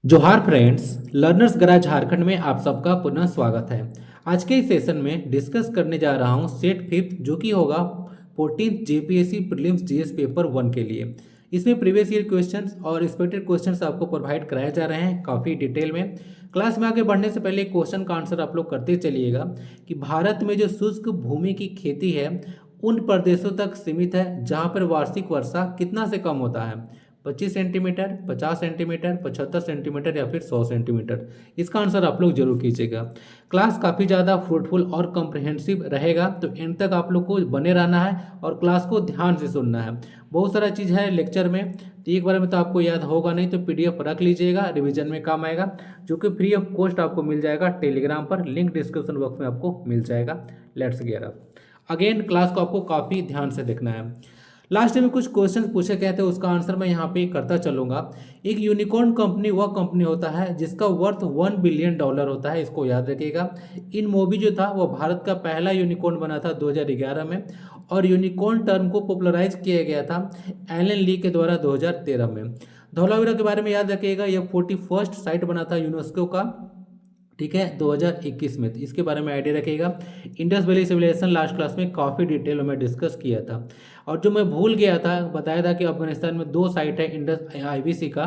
जोहार friends, learners garage Jharkhand में आप सबका पुनः स्वागत है। आज के इस सेशन में डिस्कस करने जा रहा हूं सेट फिफ्थ जो कि होगा 14th JPSC prelims GS paper 1 के लिए। इसमें प्रीवियस ईयर क्वेश्चंस और एक्सपेक्टेड क्वेश्चंस आपको प्रोवाइड कराए जा रहे हैं काफ़ी डिटेल में। क्लास में आगे बढ़ने से पहले क्वेश्चन का आंसर आप लोग करते चलिएगा कि भारत में जो शुष्क भूमि की खेती है उन प्रदेशों तक सीमित है जहां पर वार्षिक वर्षा कितना से कम होता है। 25 सेंटीमीटर, 50 सेंटीमीटर, 75 सेंटीमीटर या फिर 100 सेंटीमीटर। इसका आंसर आप लोग जरूर कीजिएगा। क्लास काफ़ी ज़्यादा फ्रूटफुल और कॉम्प्रिहेंसिव रहेगा, तो एंड तक आप लोग को बने रहना है और क्लास को ध्यान से सुनना है। बहुत सारा चीज़ है लेक्चर में, तो एक बार में तो आपको याद होगा नहीं, तो पीडीएफ रख लीजिएगा, रिवीजन में काम आएगा, जो कि फ्री ऑफ कॉस्ट आपको मिल जाएगा टेलीग्राम पर। लिंक डिस्क्रिप्शन बॉक्स में आपको मिल जाएगा। लेट्स गेट अगेन क्लास को आपको काफ़ी ध्यान से देखना है। लास्ट में कुछ क्वेश्चन पूछे गए थे, उसका आंसर मैं यहाँ पे करता चलूंगा। एक यूनिकॉर्न कंपनी वह कंपनी होता है जिसका वर्थ $1 बिलियन होता है, इसको याद रखिएगा। इन मोबी जो था वो भारत का पहला यूनिकॉर्न बना था 2011 में, और यूनिकॉर्न टर्म को पॉपुलराइज किया गया था एलन ली के द्वारा 2013 में। धौलावीरा के बारे में याद रखिएगा, यह 41st साइट बना था यूनेस्को का, ठीक है, 2021 में। तो इसके बारे में आइडिया रखिएगा। Indus Valley civilisation last class में काफ़ी डिटेल में डिस्कस किया था। और जो मैं भूल गया था, बताया था कि अफगानिस्तान में 2 साइट है इंडस आईवीसी का,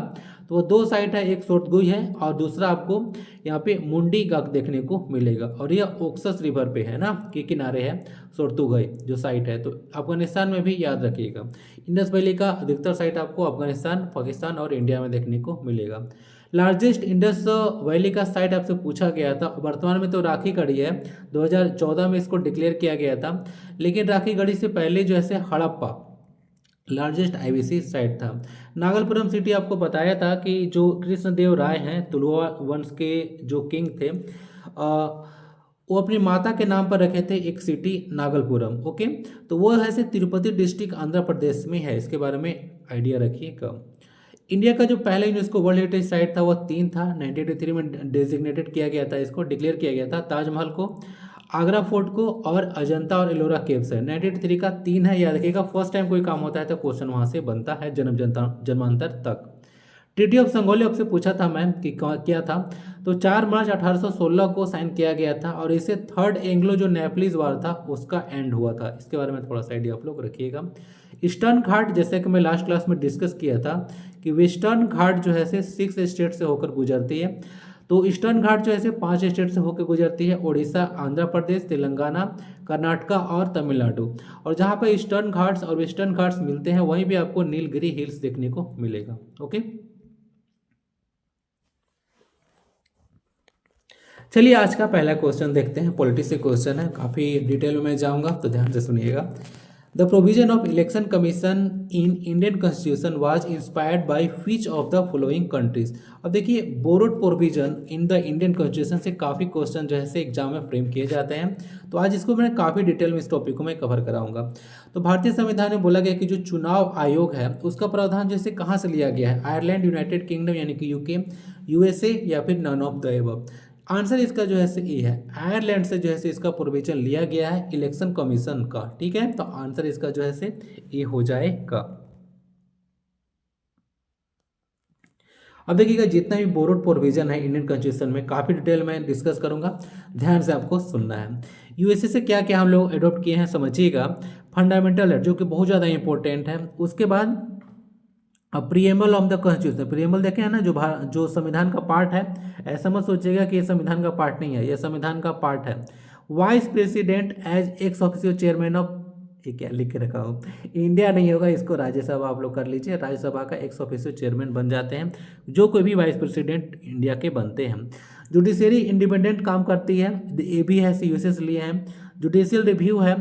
तो वो 2 साइट है, एक सोरतगुई है और दूसरा आपको यहाँ पे मुंडी गाक देखने को मिलेगा, और यह ओक्सस रिवर पे है ना, के किनारे है सोरतुगई जो साइट है। तो अफगानिस्तान में भी याद रखिएगा। इंडस वैली का अधिकतर साइट आपको अफगानिस्तान, पाकिस्तान और इंडिया में देखने को मिलेगा। लार्जेस्ट इंडस वैली का साइट आपसे पूछा गया था। वर्तमान में तो राखी गढ़ी है, 2014 में इसको डिक्लेयर किया गया था, लेकिन राखी गढ़ी से पहले जो है हड़प्पा लार्जेस्ट आईवीसी साइट था। नागलपुरम सिटी आपको बताया था कि जो कृष्णदेव राय हैं, तुलुवा वंश के जो किंग थे, वो अपनी माता के नाम पर रखे थे एक सिटी नागलपुरम। ओके, तो वो है तिरुपति डिस्ट्रिक्ट आंध्र प्रदेश में है, इसके बारे में आइडिया रखिएगा। इंडिया का जो पहला यूनेस्को वर्ल्ड हेरिटेज साइट था वह 3 था, 1983 में डेजिग्नेटेड किया गया था, इसको डिक्लेयर किया गया था। ताजमहल को, आगरा फोर्ट को और अजंता और एलोरा केव्स है। 1983 का 3 है, याद रखिएगा। फर्स्ट टाइम कोई काम होता है तो क्वेश्चन वहां से बनता है जन्मांतर तक। ट्रीटी ऑफ संगोली आपसे पूछा था मैम कि क्या था, तो 4 मार्च 1816 को साइन किया गया था, और इसे थर्ड एंग्लो जो नेपलीज वार था उसका एंड हुआ था। इसके बारे में थोड़ा सा आइडिया आप लोग रखिएगा। ईस्टर्न घाट, जैसे कि मैं लास्ट क्लास में डिस्कस किया था कि वेस्टर्न घाट जो है 6 स्टेट से होकर गुजरती है, तो ईस्टर्न घाट जो है 5 स्टेट से होकर गुजरती है, उड़ीसा, आंध्र प्रदेश, तेलंगाना, कर्नाटका और तमिलनाडु। और जहाँ पर ईस्टर्न घाट्स और वेस्टर्न घाट्स मिलते हैं वहीं भी आपको नीलगिरी हिल्स देखने को मिलेगा। ओके, चलिए आज का पहला क्वेश्चन देखते हैं। पॉलिटिक्स से क्वेश्चन है, काफ़ी डिटेल में जाऊंगा तो ध्यान से सुनिएगा। The provision of election commission in Indian constitution was inspired by which of the following countries. अब देखिए, borrowed provision in the Indian constitution से काफ़ी क्वेश्चन जो है एग्जाम में फ्रेम किए जाते हैं, तो आज इसको मैं काफ़ी डिटेल में इस टॉपिक को मैं कवर कराऊंगा। तो भारतीय संविधान में बोला गया कि जो चुनाव आयोग है उसका प्रावधान जैसे कहाँ से लिया गया है, आयरलैंड, यूनाइटेड किंगडम यानी कि यूके, यूएसए या फिर none of the above. Answer इसका जो है ए है, आयरलैंड से जो है इसका प्रोविजन लिया गया है इलेक्शन कमीशन का, ठीक है। तो आंसर इसका जो है ए हो जाएगा। अब देखिएगा, जितना भी बोरोड प्रोविजन है इंडियन कॉन्स्टिट्यूशन में काफ़ी डिटेल में डिस्कस करूंगा, ध्यान से आपको सुनना है। यूएसए से क्या क्या हम लोग एडॉप्ट किए हैं समझिएगा। फंडामेंटल है जो कि बहुत ज़्यादा इंपॉर्टेंट है। उसके बाद preamble of the constitution, preamble देखे हैं ना, जो संविधान का पार्ट है। ऐसा मत सोचिएगा कि ये संविधान का पार्ट नहीं है, ये संविधान का पार्ट है। Vice president as ex officio chairman of, ये क्या लिख के रखा हो, इंडिया नहीं होगा, इसको राज्यसभा आप लोग कर लीजिए। राज्यसभा का एक्स ऑफिशियो चेयरमैन बन जाते हैं जो कोई भी वाइस प्रेसिडेंट इंडिया के बनते हैं। जुडिशरी इंडिपेंडेंट काम करती है, ये भी है यूएसएस लिए हैं। जुडिशियल रिव्यू है,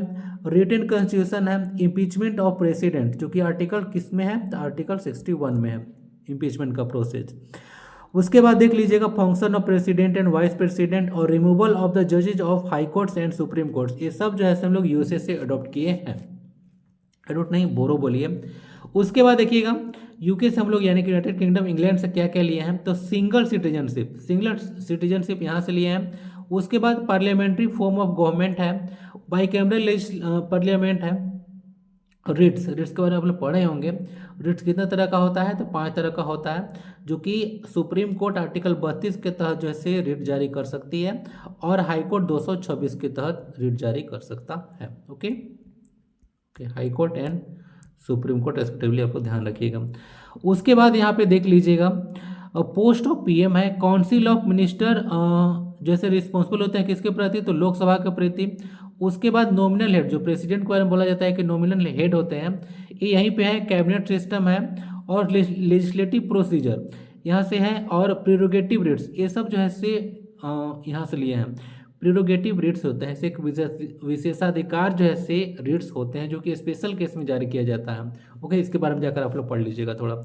रिटन कॉन्स्टिट्यूशन है, इम्पीचमेंट ऑफ प्रेसिडेंट जो कि आर्टिकल किस में है, आर्टिकल 61 में है इम्पीचमेंट का प्रोसेस। उसके बाद देख लीजिएगा function of president and vice president और रिमूवल ऑफ द जजेज of high courts and supreme courts, ये सब जो है हम लोग यूएसए से अडॉप्ट किए हैं। अडॉप्ट नहीं, बोरो बोलिए। उसके बाद देखिएगा यूके से हम लोग यानी कि यूनाइटेड किंगडम इंग्लैंड से क्या क्या लिए हैं, तो सिंगल सिटीजनशिप यहाँ से लिए हैं। उसके बाद पार्लियामेंट्री फॉर्म ऑफ गवर्नमेंट है, बाइकैमरल पार्लियामेंट है, रिट्स रिट्स के बारे में आप लोग पढ़े होंगे। रिट्स कितने तरह का होता है, तो 5 तरह का होता है, जो कि सुप्रीम कोर्ट आर्टिकल 32 के तहत जो है से रिट जारी कर सकती है, और हाई कोर्ट 226 के तहत रिट जारी कर सकता है। Okay okay, high court and supreme court respectively आपको ध्यान रखिएगा। उसके बाद यहाँ पे देख लीजिएगा, पोस्ट ऑफ पीएम है, काउंसिल ऑफ मिनिस्टर जैसे रिस्पॉन्सिबल होते हैं किसके प्रति, तो लोकसभा के प्रति। उसके बाद नॉमिनल हेड, जो प्रेसिडेंट के बारे में बोला जाता है कि नॉमिनल हेड होते हैं, ये यहीं पे है। कैबिनेट सिस्टम है, और लेजिस्लेटिव प्रोसीजर यहाँ से है, और प्रिरोगेटिव रिट्स, ये सब जो है से यहाँ से लिए हैं। प्रिरोगेटिव रिट्स होते हैं, ऐसे एक विशेषाधिकार जो है से रिट्स होते हैं, जो कि स्पेशल केस में जारी किया जाता है। ओके, इसके बारे में जाकर आप लोग पढ़ लीजिएगा थोड़ा।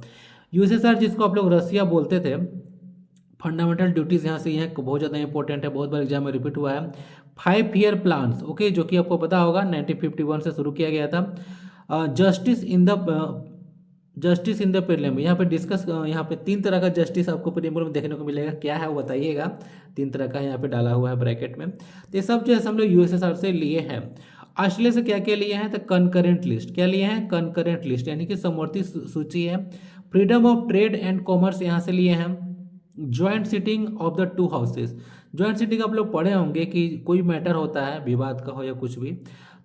यूएसएसआर जिसको आप लोग रसिया बोलते थे, फंडामेंटल ड्यूटीज़ यहाँ से यहाँ बहुत ज़्यादा इंपॉर्टेंट है, बहुत बार एग्जाम में रिपीट हुआ है। 5 ईयर प्लान्स, ओके, जो कि आपको पता होगा 1951 से शुरू किया गया था। जस्टिस इन द प्रीलिम, यहाँ पे डिस्कस, यहाँ पे 3 तरह का जस्टिस आपको प्रीलिम में देखने को मिलेगा। क्या है वो बताइएगा, 3 तरह का यहाँ पे डाला हुआ है ब्रैकेट में। तो ये सब जो है हम लोग यूएसएसआर से लिए हैं। ऑस्ट्रेलिया से क्या क्या लिए हैं, तो कंकरेंट लिस्ट, क्या लिए हैं, कंकरेंट लिस्ट यानी कि समवर्ती सूची है। Freedom of trade and commerce यहाँ से लिए हैं। Joint sitting of the 2 houses, joint sitting आप लोग पढ़े होंगे कि कोई मैटर होता है विवाद का हो या कुछ भी,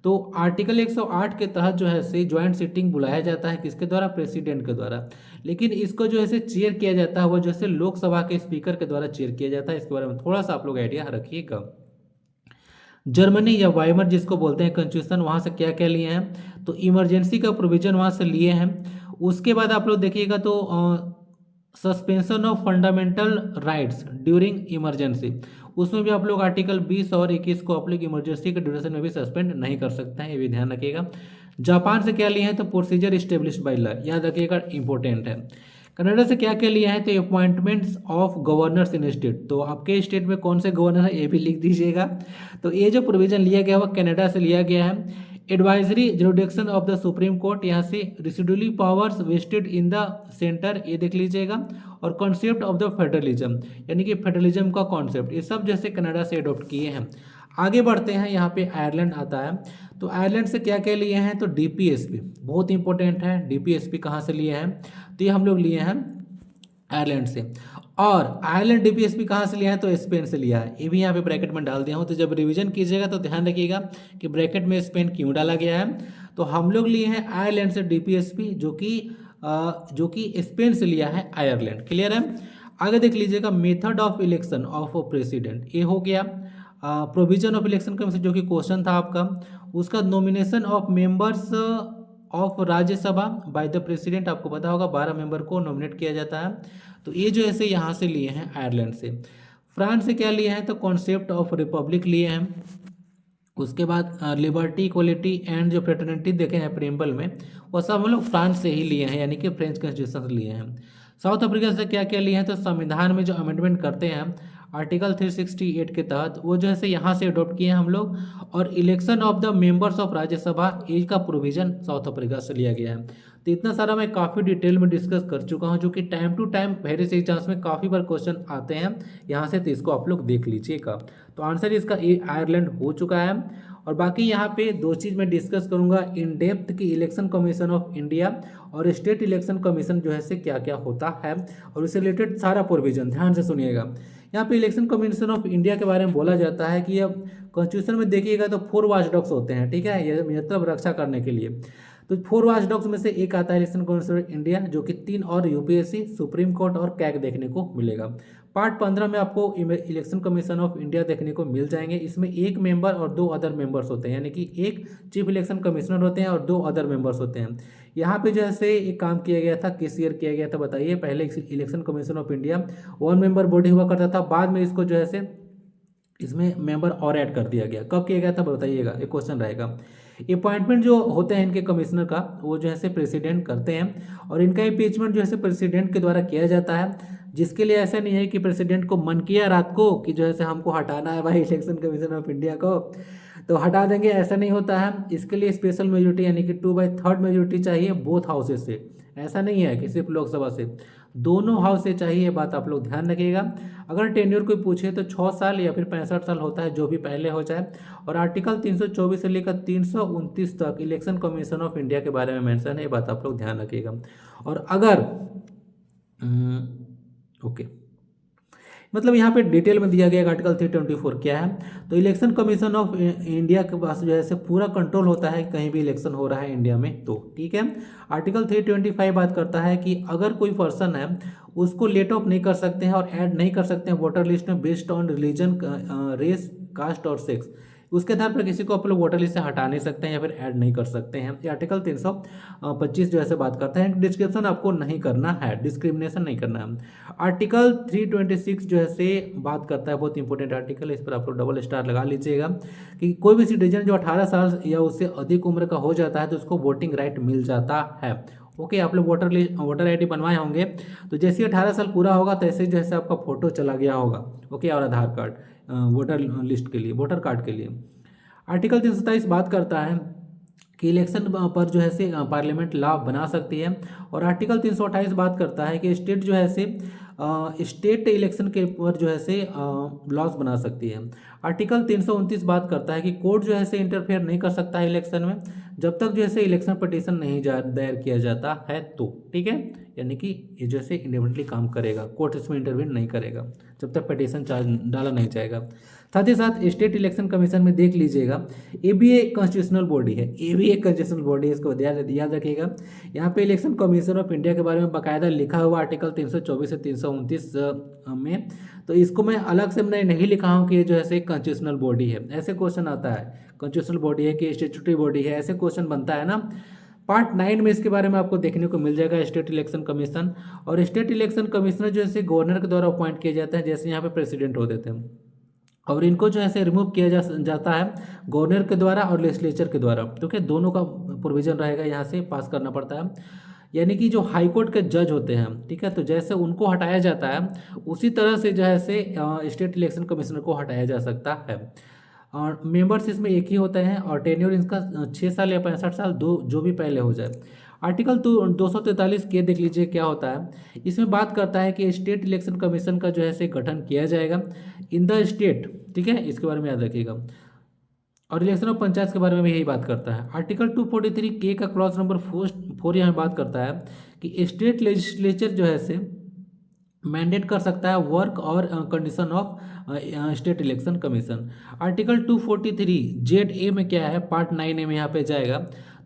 तो आर्टिकल 108 के तहत जो है से ज्वाइंट सिटिंग बुलाया जाता है, किसके द्वारा, प्रेसिडेंट के द्वारा। लेकिन इसको जो है से चेयर किया जाता है वो जैसे लोकसभा के स्पीकर के द्वारा चेयर किया जाता है। इसके बारे में थोड़ा सा आप लोग आइडिया रखिएगा। जर्मनी या वाइमर जिसको बोलते हैं कॉन्स्टिट्यूशन, वहाँ से क्या क्या लिए हैं, तो इमरजेंसी का प्रोविजन वहाँ से लिए हैं। उसके बाद आप लोग देखिएगा तो suspension of fundamental rights during emergency, उसमें भी आप लोग आर्टिकल 20 और 21 को आप लोग इमरजेंसी के ड्यूरेशन में भी सस्पेंड नहीं कर सकते हैं, ये भी ध्यान रखिएगा। जापान से क्या लिए हैं, तो प्रोसीजर इस्टेब्लिश बाय लॉ, याद रखिएगा, इंपॉर्टेंट है। कनाडा से क्या क्या लिया है, तो appointments of governors in state, तो आपके स्टेट में कौन से गवर्नर है ये भी लिख दीजिएगा। तो ये जो प्रोविजन लिया गया वो कनाडा से लिया गया है। Advisory jurisdiction of the supreme court, यहाँ से residually powers vested in the centre, ये देख लीजिएगा। और कॉन्सेप्ट ऑफ द फेडरलिज्म, यानी कि फेडरलिज्म का कॉन्सेप्ट, ये सब जैसे कनाडा से अडॉप्ट किए हैं। आगे बढ़ते हैं, यहाँ पे आयरलैंड आता है। तो आयरलैंड से क्या क्या लिए हैं, तो डीपीएसपी बहुत इंपॉर्टेंट है। डीपीएसपी कहाँ से लिए हैं, तो ये हम लोग लिए हैं आयरलैंड से। और आयरलैंड डीपीएसपी कहाँ से लिया है, तो स्पेन से लिया है, ये भी यहाँ पे ब्रैकेट में डाल दिया हूँ। तो जब रिवीजन कीजिएगा तो ध्यान रखिएगा कि ब्रैकेट में स्पेन क्यों डाला गया है। तो हम लोग लिए हैं आयरलैंड से डीपीएसपी, जो कि स्पेन से लिया है आयरलैंड। क्लियर है। आगे देख लीजिएगा, method of election of president, ये हो गया। प्रोविजन ऑफ इलेक्शन कमीशन, जो कि क्वेश्चन था आपका, उसका nomination of members of Rajya Sabha by the president, आपको पता होगा 12 मेंबर को नॉमिनेट किया जाता है। तो ये जो है यहाँ से लिए हैं आयरलैंड से। फ्रांस से क्या लिए हैं, तो कॉन्सेप्ट ऑफ रिपब्लिक लिए हैं। उसके बाद लिबर्टी, इक्वलिटी एंड जो फ्रेटर्निटी देखे हैं प्रेम्बल में, वो सब हम लोग फ्रांस से ही लिए हैं, यानी कि फ्रेंच कॉन्स्टिट्यूशन से लिए हैं। साउथ अफ्रीका से क्या क्या लिए हैं, तो संविधान में जो अमेंडमेंट करते हैं आर्टिकल 368 के तहत, वो जो है यहाँ से अडॉप्ट किए हैं हम लोग। और election of the members of Rajya Sabha, as का प्रोविजन साउथ अफ्रीका से लिया गया है। तो इतना सारा मैं काफ़ी डिटेल में डिस्कस कर चुका हूँ, जो कि time to time various exams में काफ़ी बार क्वेश्चन आते हैं यहाँ से, तो इसको आप लोग देख लीजिएगा। तो आंसर इसका ए आयरलैंड हो चुका है। और बाकी यहाँ पे 2 चीज़ मैं डिस्कस करूँगा इन डेप्थ की, इलेक्शन कमीशन ऑफ इंडिया और स्टेट इलेक्शन कमीशन जो है से क्या क्या होता है, और इससे रिलेटेड सारा प्रोविजन ध्यान से सुनिएगा। यहाँ पे इलेक्शन कमीशन ऑफ इंडिया के बारे में बोला जाता है कि अब कॉन्स्टिट्यूशन में देखिएगा तो 4 वॉचडॉग्स होते हैं, ठीक है, ये मतलब रक्षा करने के लिए। तो 4 वॉचडॉग्स में से एक आता है इलेक्शन कमीशन ऑफ इंडिया, जो कि 3 और यूपीएससी, सुप्रीम कोर्ट और कैग देखने को मिलेगा। पार्ट 15 में आपको इलेक्शन कमीशन ऑफ इंडिया देखने को मिल जाएंगे। इसमें 1 मेंबर और 2 अदर मेंबर्स होते हैं, यानी कि 1 चीफ इलेक्शन कमिश्नर होते हैं और 2 अदर मेंबर्स होते हैं। यहाँ पे जैसे एक काम किया गया था, किस ईयर किया गया था बताइए। पहले election commission of India 1 member body हुआ करता था, बाद में इसको जो है से इसमें मेंबर और ऐड कर दिया गया। कब किया गया था बताइएगा, एक क्वेश्चन रहेगा। अपॉइंटमेंट जो होते हैं इनके कमिश्नर का, वो जो है से प्रेसिडेंट करते हैं, और इनका इम्पीचमेंट जो है से प्रेसिडेंट के द्वारा किया जाता है। जिसके लिए ऐसा नहीं है कि प्रेसिडेंट को मन किया रात को कि जो है से हमको हटाना है भाई इलेक्शन कमीशन ऑफ इंडिया को, तो हटा देंगे, ऐसा नहीं होता है। इसके लिए स्पेशल मेजोरिटी यानी कि 2/3 मेजोरिटी चाहिए बोथ हाउसेज से, ऐसा नहीं है कि सिर्फ लोकसभा से। दोनों हाउस से चाहिए, ये बात आप लोग ध्यान रखिएगा। अगर टेन्योर कोई पूछे तो 6 साल या फिर 65 साल होता है, जो भी पहले हो जाए। और आर्टिकल 324 से लेकर 329 तक इलेक्शन कमीशन ऑफ इंडिया के बारे में मेंशन है, ये बात आप लोग ध्यान रखिएगा। और अगर ओके, मतलब यहाँ पे डिटेल में दिया गया है आर्टिकल 324 क्या है। तो इलेक्शन कमीशन ऑफ इंडिया के पास जो है से पूरा कंट्रोल होता है कहीं भी इलेक्शन हो रहा है इंडिया में, तो ठीक है। आर्टिकल 325 बात करता है कि अगर कोई पर्सन है उसको लेट ऑफ नहीं कर सकते हैं और ऐड नहीं कर सकते हैं वोटर लिस्ट में based on religion, race, caste और सेक्स। उसके आधार पर किसी को आप लोग वोटर लिस्ट से हटा नहीं सकते हैं या फिर ऐड नहीं कर सकते हैं। ये आर्टिकल 325 जो है बात करता है। डिस्क्रिप्शन आपको नहीं करना है, डिस्क्रिमिनेशन नहीं करना है। आर्टिकल 326 जो है से बात करता है, बहुत इंपॉर्टेंट आर्टिकल है, इस पर आप लोग डबल स्टार लगा लीजिएगा, कि कोई भी सिटीजन जो 18 साल या उससे अधिक उम्र का हो जाता है तो उसको वोटिंग राइट मिल जाता है। ओके, आप लोग वोटर आईडी बनवाए होंगे, तो जैसे ही 18 साल पूरा होगा तैसे जैसे आपका फोटो चला गया होगा, ओके, और आधार कार्ड वोटर लिस्ट के लिए, वोटर कार्ड के लिए। आर्टिकल 327 बात करता है कि इलेक्शन पर जो है से पार्लियामेंट लॉ बना सकती है। और आर्टिकल 328 बात करता है कि स्टेट जो है से स्टेट इलेक्शन के ऊपर जो है से लॉज बना सकती है। आर्टिकल 329 बात करता है कि कोर्ट जो है से इंटरफेयर नहीं कर सकता है इलेक्शन में जब तक जो है से इलेक्शन पिटीशन नहीं दायर किया जाता है, तो ठीक है, यानी कि ये जो है इंडिपेंडेंटली काम करेगा, कोर्ट इसमें इंटरवीन नहीं करेगा जब तक पिटीशन डाला नहीं जाएगा। साथ ही साथ स्टेट इलेक्शन कमीशन में देख लीजिएगा, ये भी एक कॉन्स्टिट्यूशनल बॉडी है, ये भी एक कॉन्स्टिट्यूशनल बॉडी है, इसको याद रखिएगा। यहाँ पे इलेक्शन कमीशन ऑफ इंडिया के बारे में बाकायदा लिखा हुआ आर्टिकल 324 से 329 में, तो इसको मैं अलग से मैं नहीं लिखा हूँ कि ये जो है कॉन्स्टिट्यूशनल बॉडी है। ऐसे क्वेश्चन आता है, कॉन्स्टिट्यूशनल बॉडी है कि स्टेचुटरी बॉडी है, ऐसे क्वेश्चन बनता है ना। पार्ट 9 में इसके बारे में आपको देखने को मिल जाएगा, स्टेट इलेक्शन कमीशन। और स्टेट इलेक्शन कमिश्नर जो है गवर्नर के द्वारा अपॉइंट किए जाते हैं, जैसे यहाँ पे प्रेसिडेंट होते थे, और इनको जो है रिमूव किया जाता है गवर्नर के द्वारा और लेजिस्लेचर के द्वारा, क्योंकि दोनों का प्रोविजन रहेगा, यहाँ से पास करना पड़ता है। यानी कि जो हाई कोर्ट के जज होते हैं, ठीक है, तो जैसे उनको हटाया जाता है उसी तरह से जो है स्टेट इलेक्शन कमिश्नर को हटाया जा सकता है। और मेंबर्स इसमें एक ही होते हैं और टेन्योर इनका 6 साल या 65 साल, दो जो भी पहले हो जाए। आर्टिकल 243 के देख लीजिए क्या होता है। इसमें बात करता है कि स्टेट इलेक्शन कमीशन का जो है गठन किया जाएगा इन द स्टेट, ठीक है, इसके बारे में याद रखिएगा। और इलेक्शन ऑफ पंचायत के बारे में भी यही बात करता है। आर्टिकल 243 के का क्लॉज नंबर 4 यहाँ बात करता है कि स्टेट लेजिस्लेचर जो है मैंडेट कर सकता है वर्क और condition of state election commission. Article 243 Z A में क्या है, पार्ट 9 में यहाँ पे जाएगा,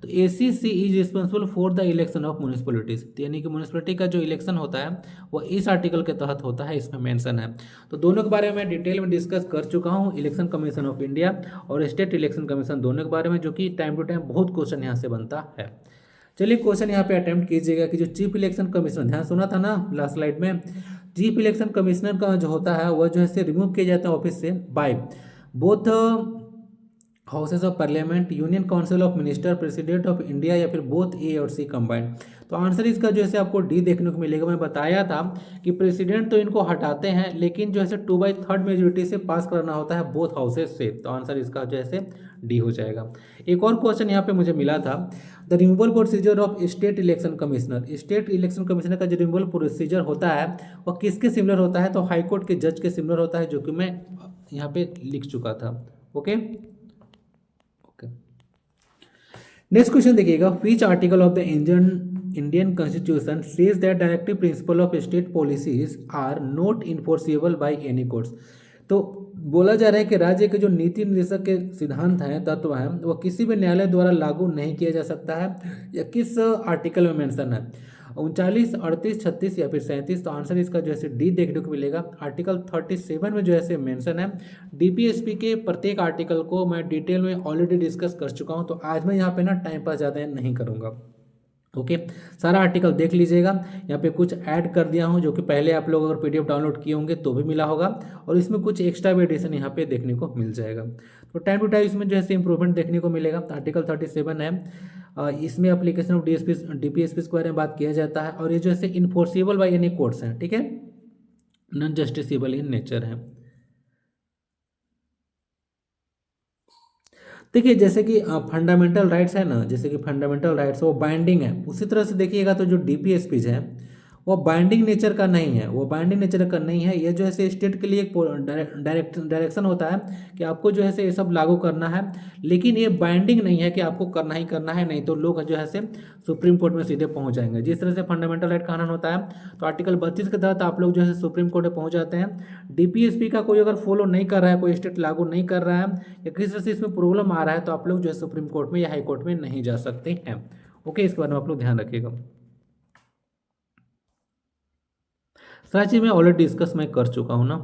तो ACC is responsible for the election of municipalities, यानी कि म्यूनिसिपलिटी का जो इलेक्शन होता है वो इस आर्टिकल के तहत होता है, इसमें मेंशन है। तो दोनों के बारे में डिटेल में डिस्कस कर चुका हूँ, इलेक्शन कमीशन ऑफ इंडिया और स्टेट इलेक्शन कमीशन दोनों के बारे में, जो कि टाइम टू टाइम बहुत क्वेश्चन यहाँ से बनता है। चलिए क्वेश्चन यहाँ पे अटेम्प्ट कीजिएगा कि जो चीफ इलेक्शन कमिश्नर, ध्यान सुना था ना लास्ट स्लाइड में, चीफ इलेक्शन कमिश्नर का जो होता है वह जो है रिमूव किया जाता है ऑफिस से by both houses of parliament, union council of minister, president of India, या फिर बोथ ए और सी कंबाइंड। तो आंसर इसका जो है आपको डी देखने को मिलेगा। मैं बताया था कि प्रेसिडेंट तो इनको हटाते हैं, लेकिन जो है 2/3 मेजोरिटी से पास करना होता है बोथ हाउसेज से, तो आंसर इसका जो है डी हो जाएगा। एक और क्वेश्चन यहाँ पे मुझे मिला था, the removal procedure of state election commissioner, state election commissioner का जो रिमूवल प्रोसीजर होता है वह किसके सिमिलर होता है, तो हाईकोर्ट के जज के सिमिलर होता है, जो कि मैं यहाँ पे लिख चुका था। ओके, नेक्स्ट क्वेश्चन देखिएगा, which article of the Indian constitution says that directive principle of state policies are not enforceable by any courts. तो बोला जा रहा है कि राज्य के जो नीति निर्देशक के सिद्धांत हैं, तत्व हैं, वो किसी भी न्यायालय द्वारा लागू नहीं किया जा सकता है, या किस आर्टिकल में मेंशन है, 39, 38, 36 या फिर 37। तो आंसर इसका जो है डी देखने को मिलेगा। आर्टिकल 37 में जो है मेंशन है। डीपीएसपी के प्रत्येक आर्टिकल को मैं डिटेल में ऑलरेडी डिस्कस कर चुका हूं, तो आज मैं यहाँ पे ना टाइम पास ज़्यादा नहीं करूँगा। ओके, सारा आर्टिकल देख लीजिएगा। यहाँ पे कुछ ऐड कर दिया हूँ जो कि पहले आप लोग अगर पीडीएफ डाउनलोड किए होंगे तो भी मिला होगा, और इसमें कुछ एक्स्ट्रा भी एडिशन यहाँ पे देखने को मिल जाएगा। तो टाइम टू टाइम इसमें जो है इंप्रूवमेंट देखने को मिलेगा। आर्टिकल 37 है, इसमें एप्लीकेशन ऑफ डीपीएसपी के बारे में बात किया जाता है, और ये जो है इन्फोर्सेबल बाय एनी कोर्ट्स हैं, ठीक है, नॉन जस्टिसेबल इन नेचर है। देखिए जैसे कि फंडामेंटल राइट्स है ना, जैसे कि फंडामेंटल राइट्स वो बाइंडिंग है, उसी तरह से देखिएगा तो जो डीपीएसपीज है वो बाइंडिंग नेचर का नहीं है, वो बाइंडिंग नेचर का नहीं है। ये जो है से स्टेट के लिए एक डायरेक्शन होता है कि आपको जो है से ये सब लागू करना है, लेकिन ये बाइंडिंग नहीं है कि आपको करना ही करना है, नहीं तो लोग जो है से सुप्रीम कोर्ट में सीधे पहुंच जाएंगे। जिस तरह से फंडामेंटल राइट कानून होता है, तो आर्टिकल 32 के तहत आप लोग जो है सुप्रीम कोर्ट में पहुंच जाते हैं। डीपीएसपी का कोई अगर फॉलो नहीं कर रहा है, कोई स्टेट लागू नहीं कर रहा है या किसी तरह से इसमें प्रॉब्लम आ रहा है, तो आप लोग जो है सुप्रीम कोर्ट में या हाई कोर्ट में नहीं जा सकते हैं। ओके, इसके बारे में आप लोग ध्यान रखिएगा। सारी चीज़ मैं ऑलरेडी डिस्कस मैं कर चुका हूँ ना।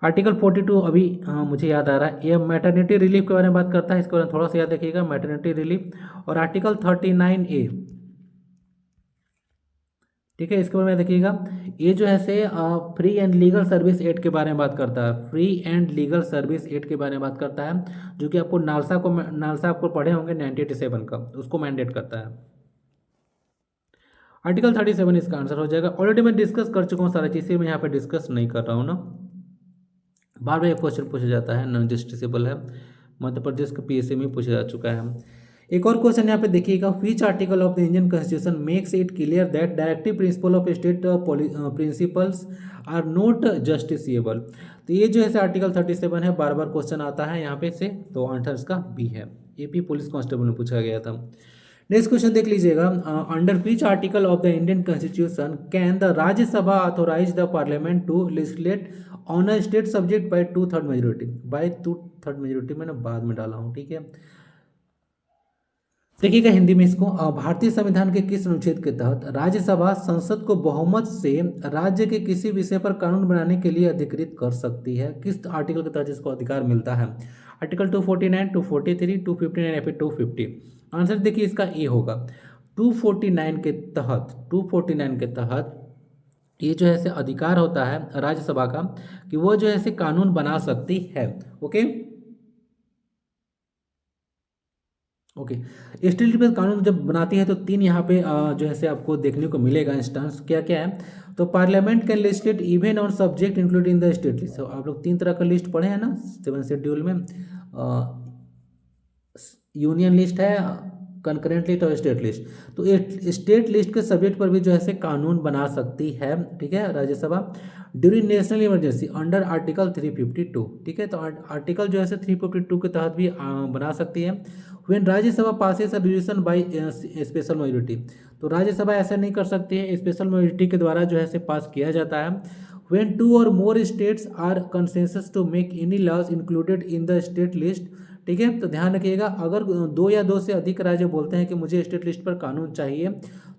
आर्टिकल 42 अभी मुझे याद आ रहा है, ये मैटरनिटी रिलीफ के बारे में बात करता है, इसके बारे में थोड़ा सा याद रखिएगा, मैटरनिटी रिलीफ। और आर्टिकल 39A, ठीक है, इसके बारे में देखिएगा, ये जो है से free and legal service act के बारे में बात करता है। Free and legal service act के बारे में बात करता है, जो कि आपको नालसा आपको पढ़े होंगे 1987 का, उसको मैंडेट करता है। आर्टिकल 37 इसका आंसर हो जाएगा। ऑलरेडी मैं डिस्कस कर चुका हूँ सारी चीज़ें, मैं यहाँ पे डिस्कस नहीं कर रहा हूँ ना। बार बार एक क्वेश्चन पूछा जाता है, नॉन जस्टिसेबल है, मध्य प्रदेश के पीएससी में पूछा जा चुका है। एक और क्वेश्चन यहाँ पे देखिएगा, which article of the Indian constitution makes it clear that directive principle of state principles are not justiciable. तो ये जो है आर्टिकल 37 है, बार बार क्वेश्चन आता है यहाँ पे से, तो आंसर इसका बी है। एपी पुलिस कांस्टेबल में पूछा गया था। नेक्स्ट क्वेश्चन देख लीजिएगा, under which article of the Indian constitution can the Rajya Sabha authorise the parliament to legislate on a state subject by 2/3 majority. By 2/3 majority मैंने बाद में डाला हूँ, ठीक है। देखिएगा हिंदी में इसको, भारतीय संविधान के किस अनुच्छेद के तहत राज्यसभा संसद को बहुमत से राज्य के किसी विषय पर कानून बनाने के लिए अधिकृत कर सकती है? किस आर्टिकल के तहत इसको अधिकार मिलता है? आर्टिकल 249, 243, 259 या फिर 250? आंसर देखिए इसका ए होगा। 249 के तहत, 249 के तहत ये जो है से अधिकार होता है राज्यसभा का कि वो जो है से कानून बना सकती है। ओके ओके, स्टेट पर कानून जब बनाती है तो तीन यहाँ पे जो है से आपको देखने को मिलेगा इंस्टेंस। क्या क्या है? तो parliament can listed even on subject including in the state list. आप लोग तीन तरह का लिस्ट पढ़े हैं ना 7 शेड्यूल में, यूनियन लिस्ट है, कंकरेंट लिस्ट और स्टेट लिस्ट। तो स्टेट लिस्ट के सब्जेक्ट पर भी जो है से कानून बना सकती है, ठीक है, Rajya Sabha during national emergency under article 352, ठीक है। तो आर्टिकल जो है से 352 के तहत भी बना सकती है। When Rajya Sabha passes a resolution by special majority, तो राज्यसभा ऐसा नहीं कर सकती है, स्पेशल मेजोरिटी के द्वारा जो है से पास किया जाता है। व्हेन 2 और more states are consensus to make any laws included in the state list, ठीक है। तो ध्यान रखिएगा, अगर 2 या 2 से अधिक राज्य बोलते हैं कि मुझे स्टेट लिस्ट पर कानून चाहिए,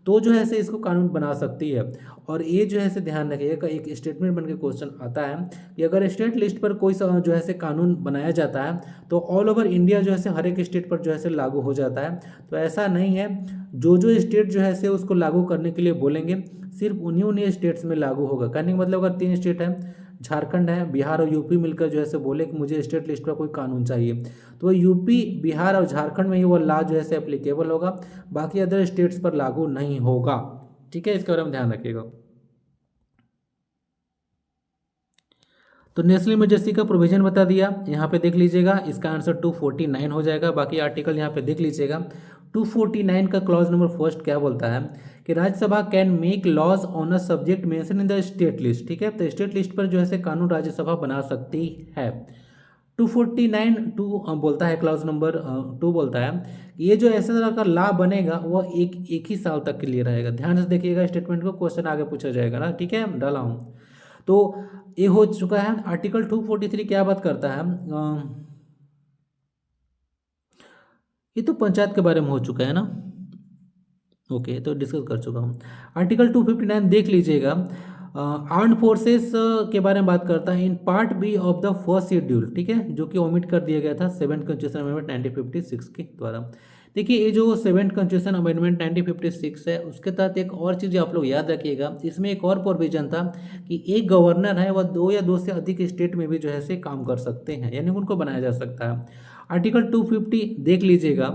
तो जो है से इसको कानून बना सकती है। और ये जो है से ध्यान रखिएगा, एक स्टेटमेंट बन के क्वेश्चन आता है कि अगर स्टेट लिस्ट पर कोई जो है से कानून बनाया जाता है तो ऑल ओवर इंडिया जो है से हर एक स्टेट पर जो है से लागू हो जाता है। तो ऐसा नहीं है, जो स्टेट जो है से उसको लागू करने के लिए बोलेंगे सिर्फ उन्हीं स्टेट्स में लागू होगा। कहने का मतलब अगर 3 स्टेट है, झारखंड है, बिहार और यूपी मिलकर जो है से बोले कि मुझे स्टेट लिस्ट पर कोई कानून चाहिए, तो यूपी, बिहार और झारखंड में ही वो लॉ जो है से एप्लीकेबल होगा, बाकी अदर स्टेट्स पर लागू नहीं होगा, ठीक है। इसके बारे में ध्यान रखिएगा। तो नेशनल इमरजेंसी का प्रोविजन बता दिया, यहाँ पे देख लीजिएगा, इसका आंसर 249 हो जाएगा। बाकी आर्टिकल यहाँ पे देख लीजिएगा, 249 का क्लॉज नंबर फर्स्ट क्या बोलता है कि Rajya Sabha can make laws on a subject mention in the state list, ठीक है। तो स्टेट लिस्ट पर जो है से कानून राज्यसभा बना सकती है। 249 2 बोलता है, क्लॉज नंबर 2 बोलता है कि ये जो ऐसे तरह का लॉ बनेगा वह एक ही साल तक के लिए रहेगा। ध्यान से देखिएगा स्टेटमेंट को, क्वेश्चन आगे पूछा जाएगा ना, ठीक है, डाला हूँ। तो ये हो चुका है। आर्टिकल 243 क्या बात करता है? ये तो पंचायत के बारे में हो चुका है ना, ओके, तो डिस्कस कर चुका हूँ। आर्टिकल 259 देख लीजिएगा, आर्म्ड फोर्सेस के बारे में बात करता है in part B of the first schedule, ठीक है, जो कि ओमिट कर दिया गया था 7th कॉन्स्टिट्यूशन अमेंडमेंट 1956 के द्वारा। देखिए ये जो 7th कॉन्स्टिट्यूशन अमेंडमेंट 1956 है, उसके तहत एक और चीज़ आप लोग याद रखिएगा, इसमें एक और प्रोविजन था कि एक गवर्नर है वह 2 या 2 से अधिक स्टेट में भी जो है से काम कर सकते हैं, यानी उनको बनाया जा सकता है। आर्टिकल 250 देख लीजिएगा,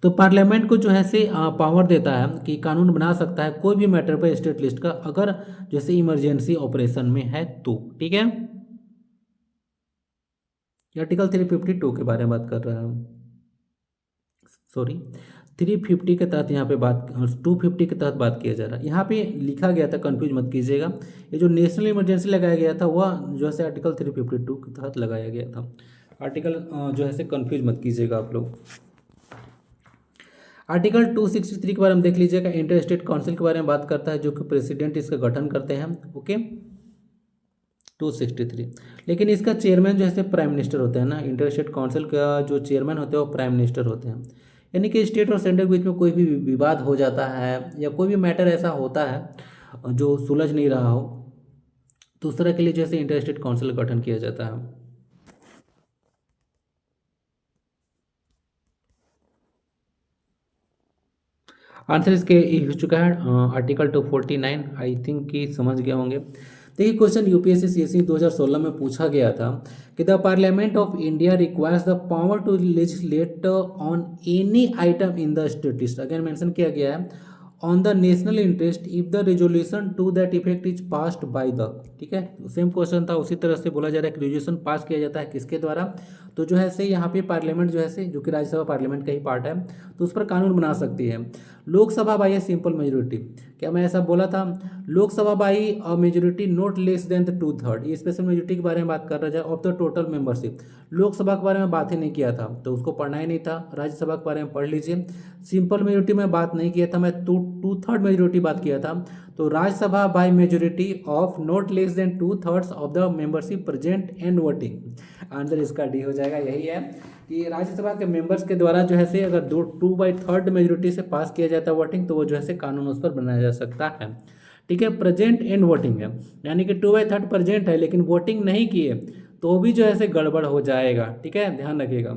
तो पार्लियामेंट को जो है से पावर देता है कि कानून बना सकता है कोई भी मैटर पर स्टेट लिस्ट का, अगर जैसे इमरजेंसी ऑपरेशन में है तो, ठीक है। ये आर्टिकल 352 के बारे में बात कर रहा है, सॉरी 350 के तहत यहाँ पे बात, 250 के तहत बात किया जा रहा है। यहाँ पे लिखा गया था, कंफ्यूज मत कीजिएगा, ये जो नेशनल इमरजेंसी लगाया गया था वह जो है से आर्टिकल 352 के तहत लगाया गया था। आर्टिकल जो है से कंफ्यूज मत कीजिएगा आप लोग। आर्टिकल 263 के बारे में देख लीजिएगा, इंटर स्टेट काउंसिल के बारे में बात करता है, जो कि प्रेसिडेंट इसका गठन करते हैं। ओके 263, लेकिन इसका चेयरमैन जो है प्राइम मिनिस्टर होते हैं ना, इंटर स्टेट काउंसिल का जो चेयरमैन होते हैं वो प्राइम मिनिस्टर होते हैं। यानी कि स्टेट और सेंटर के बीच में कोई भी विवाद हो जाता है या कोई भी मैटर ऐसा होता है जो सुलझ नहीं रहा हो, तो उस तरह के लिए जैसे इंटर स्टेट काउंसिल का गठन किया जाता है। आंसर इसके ये हो चुका है आर्टिकल 249। आई थिंक कि समझ गए होंगे। देखिए क्वेश्चन यूपीएससी सीएससी 2016 में पूछा गया था कि the parliament of India requires the power to legislate on any item in the state list, again mention किया गया है on the national interest if the resolution to that effect is passed by the, ठीक है same question था, उसी तरह से बोला जा रहा है कि रेजोल्यूशन पास किया जाता है किसके द्वारा, तो जो है से यहाँ पे पार्लियामेंट जो है से, जो कि राज्यसभा पार्लियामेंट का ही पार्ट है, तो उस पर कानून बना सकती है। Lok Sabha by a simple majority, क्या मैं ऐसा बोला था, Lok Sabha by a majority not less than the 2/3, ये स्पेशल मेजोरिटी के बारे में बात कर रहा है of the total membership. Lok Sabha के बारे में बात ही नहीं किया था तो उसको पढ़ना ही नहीं था, राज्यसभा के बारे में पढ़ लीजिए। सिंपल मेजोरिटी में बात नहीं किया था मैं, 2/3 मेजोरिटी बात किया था, तो Rajya Sabha by majority of not less than 2/3 of the membership present and voting. Answer इसका डी हो जाएगा। यही है कि राज्यसभा के मेंबर्स के द्वारा जो है से अगर 2/3 मेजोरिटी से पास किया जाता है वोटिंग, तो वो जो है से कानून उस पर बनाया जा सकता है। ठीक है, प्रेजेंट एंड वोटिंग है, यानी कि 2/3 प्रेजेंट है लेकिन वोटिंग नहीं किए तो भी जो है से गड़बड़ हो जाएगा। ठीक है, ध्यान रखिएगा।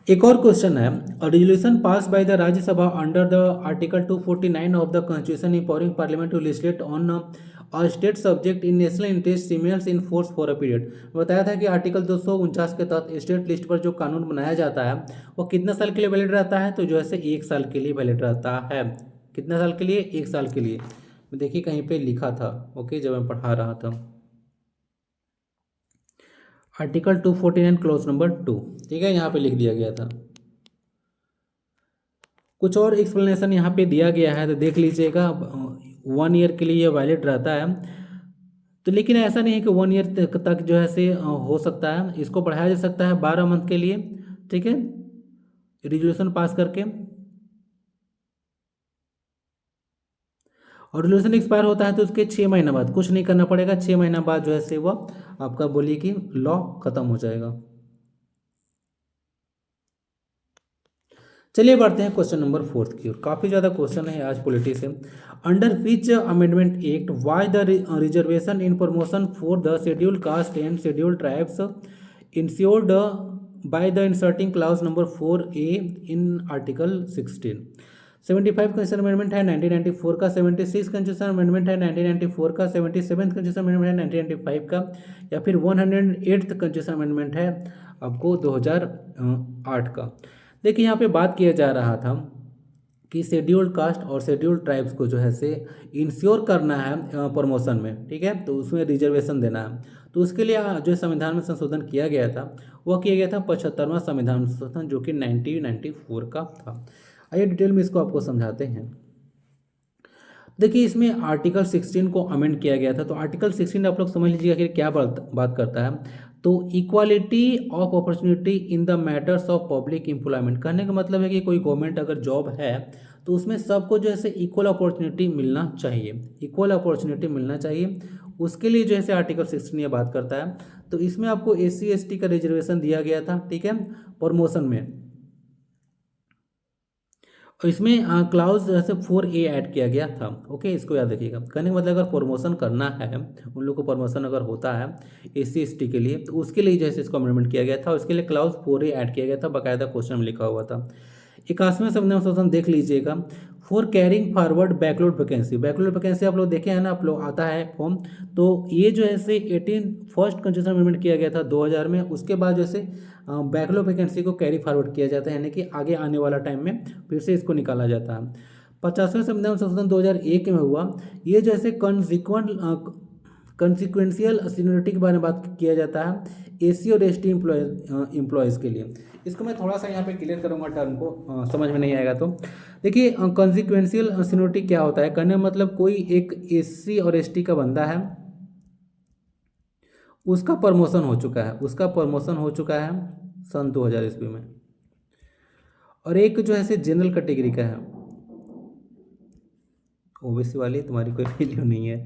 एक और क्वेश्चन है, a resolution pass by the Rajya Sabha under the article 249 of the constitution empowering parliament to legislate on a state subject in national interest remains in force for a period. बताया था कि आर्टिकल 249 के तहत स्टेट लिस्ट पर जो कानून बनाया जाता है वो कितने साल के लिए वैलिड रहता है, तो जो है से 1 साल के लिए वैलिड रहता है। कितने साल के लिए? 1 साल के लिए। देखिए कहीं पे लिखा था, ओके, जब मैं पढ़ा रहा था, आर्टिकल 249 क्लोज नंबर 2, ठीक है, यहाँ पे लिख दिया गया था। कुछ और एक्सप्लेनेशन यहाँ पे दिया गया है तो देख लीजिएगा। 1 ईयर के लिए ये वैलिड रहता है, तो लेकिन ऐसा नहीं है कि 1 ईयर तक जो है से हो सकता है, इसको बढ़ाया जा सकता है 12 मंथ के लिए। ठीक है, रिजोल्यूशन पास करके, और रेजोल्यूशन एक्सपायर होता है तो उसके 6 महीना बाद कुछ नहीं करना पड़ेगा, 6 महीना बाद जो है से वो आपका बोलिए कि लॉ खत्म हो जाएगा। चलिए बढ़ते हैं क्वेश्चन नंबर 4 की ओर। काफ़ी ज़्यादा क्वेश्चन है आज पॉलिटी से। Under which amendment act why the reservation in promotion for the scheduled caste and scheduled tribes ensured by the inserting clause number 4A in article 16। 75 constitution amendment है 1994 का, 76 constitution amendment है 1994 का, 77 constitution amendment है 1995 का, या फिर 108th constitution amendment है आपको 2008 का। देखिए यहाँ पे बात किया जा रहा था कि शेड्यूल्ड कास्ट और शेड्यूल्ड ट्राइब्स को जो है से इंश्योर करना है प्रमोशन में, ठीक है, तो उसमें रिजर्वेशन देना है। तो उसके लिए जो संविधान में संशोधन किया गया था वह किया गया था 75वां संविधान संशोधन, जो कि 1994 का था। आइए डिटेल में इसको आपको समझाते हैं। देखिए इसमें आर्टिकल 16 को अमेंड किया गया था, तो आर्टिकल 16 आप लोग समझ लीजिएगा कि क्या बात करता है। तो equality of opportunity in the matters of public employment, कहने का मतलब है कि कोई गवर्नमेंट अगर जॉब है तो उसमें सबको जो है इक्वल अपॉर्चुनिटी मिलना चाहिए, इक्वल अपॉर्चुनिटी मिलना चाहिए। उसके लिए जो है आर्टिकल 16 ये बात करता है। तो इसमें आपको SC ST का रिजर्वेशन दिया गया था, ठीक है, प्रमोशन में। और इसमें क्लाउज जैसे 4A ऐड किया गया था। ओके, इसको याद रखिएगा। कहने का मतलब अगर प्रमोशन करना है, उन लोग को प्रमोशन अगर होता है SC ST के लिए, तो उसके लिए जैसे इसको अमेंडमेंट किया गया था, उसके लिए क्लाउज 4A ऐड किया गया था, बाकायदा क्वेश्चन में लिखा हुआ था। 81वें संविधान संशोधन देख लीजिएगा, for carrying forward backlog vacancy. Backlog vacancy आप लोग देखे हैं ना, आप लोग आता है फॉर्म, तो ये जो है से 18 फर्स्ट कंस्टिट्यूशन अमेंडमेंट किया गया था 2000 में। उसके बाद जैसे बैकलॉग वैकेंसी को कैरी फॉरवर्ड किया जाता है, यानी कि आगे आने वाला टाइम में फिर से इसको निकाला जाता है। 50वें संविधान संशोधन 2001 में हुआ। ये जो ऐसे कंसिक्वेंशियल सीनियरिटी के बारे में बात किया जाता है एसी और एसटी एम्प्लॉयज़ के लिए। इसको मैं थोड़ा सा यहाँ पे क्लियर करूँगा, टर्म को समझ में नहीं आएगा तो देखिए, कंसिक्वेंशियल सीनियरिटी क्या होता है, कहने का मतलब कोई एक एससी और एसटी का बंदा है, उसका प्रमोशन हो चुका है सन 2000 ईस्वी में, और एक जो है जनरल कैटेगरी का है, ओबीसी वाली तुम्हारी कोई वैल्यू नहीं है,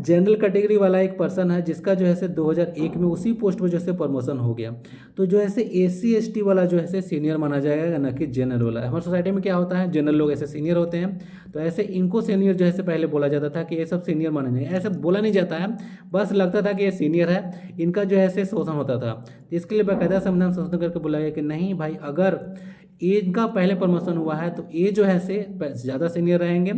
जनरल कैटेगरी वाला एक पर्सन है जिसका जो है 2001 में उसी पोस्ट पर जो है प्रमोशन हो गया, तो जो है एससी एसटी वाला जो है सीनियर माना जाएगा, ना कि जनरल वाला। हमारी सोसाइटी में क्या होता है, जनरल लोग ऐसे सीनियर होते हैं, तो ऐसे इनको सीनियर जो है पहले बोला जाता था कि ये सब सीनियर माने जाएंगे, ऐसा बोला नहीं जाता है, बस लगता था कि ये सीनियर है, इनका जो है शोषण होता था। तो इसके लिए बाकायदा संविधान संशोधन करके बोला गया कि नहीं भाई, अगर इनका पहले प्रमोशन हुआ है तो ये जो है ज़्यादा सीनियर रहेंगे,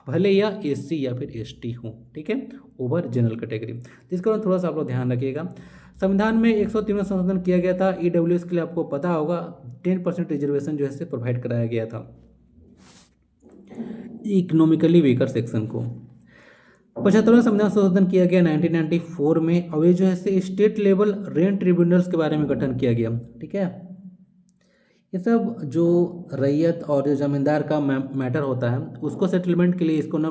भले या एससी या फिर एसटी हो, ठीक है, ओवर जनरल कैटेगरी। जिसका थोड़ा सा आप लोग ध्यान रखिएगा। संविधान में 103वां संशोधन किया गया था, ईडब्ल्यूएस के लिए आपको पता होगा 10% रिजर्वेशन जो है प्रोवाइड कराया गया था इकोनॉमिकली वीकर सेक्शन को। 75वां संविधान संशोधन किया गया 1994 में, और ये जो है स्टेट लेवल रेंट ट्रिब्यूनल्स के बारे में गठन किया गया, ठीक है। ये सब जो रैयत और जो जमींदार का मैटर होता है उसको सेटलमेंट के लिए इसको ना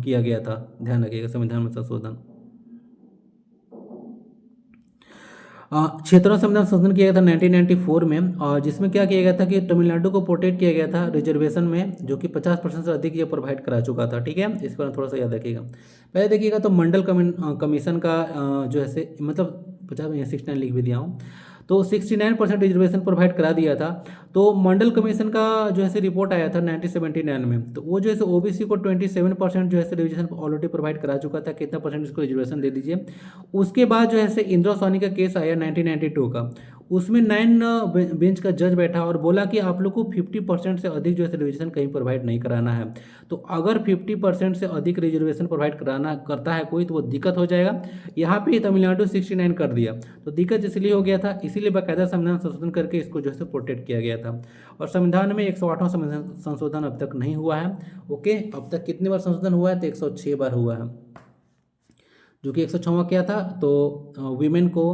किया गया था, ध्यान रखिएगा, संविधान में संशोधन। 76वां संविधान संशोधन किया गया था 1994 में, और जिसमें क्या किया गया था कि तमिलनाडु को प्रोटेक्ट किया गया था रिजर्वेशन में, जो कि 50% से अधिक ये प्रोवाइड करा चुका था, ठीक है। इसको ना थोड़ा सा याद रखिएगा। पहले देखिएगा तो मंडल कमीशन का जो है मतलब 69 लिख भी दिया हूँ, तो 69% रिजर्वेशन प्रोवाइड करा दिया था। तो मंडल कमीशन का जो है रिपोर्ट आया था 1979 में, तो वो जो है ओबीसी को 27% जो है रिजर्वेशन ऑलरेडी प्रोवाइड करा चुका था, कितना परसेंट इसको रिजर्वेशन दे दीजिए। उसके बाद जो है इंदिरा सोनी का केस आया 1992 का, उसमें 9 बेंच का जज बैठा और बोला कि आप लोग को 50% से अधिक जो है रिजर्वेशन कहीं प्रोवाइड नहीं कराना है। तो अगर 50% से अधिक रिजर्वेशन प्रोवाइड कराना करता है कोई, तो वो दिक्कत हो जाएगा। यहाँ पे तमिलनाडु 69 कर दिया, तो दिक्कत इसलिए हो गया था, इसीलिए बाकायदा संविधान संशोधन करके इसको जो है प्रोटेक्ट किया गया था। और संविधान में 108वां संविधान संशोधन अब तक नहीं हुआ है, ओके। अब तक कितनी बार संशोधन हुआ है, तो 106 बार हुआ है, जो कि 106वां क्या था, तो वीमेन को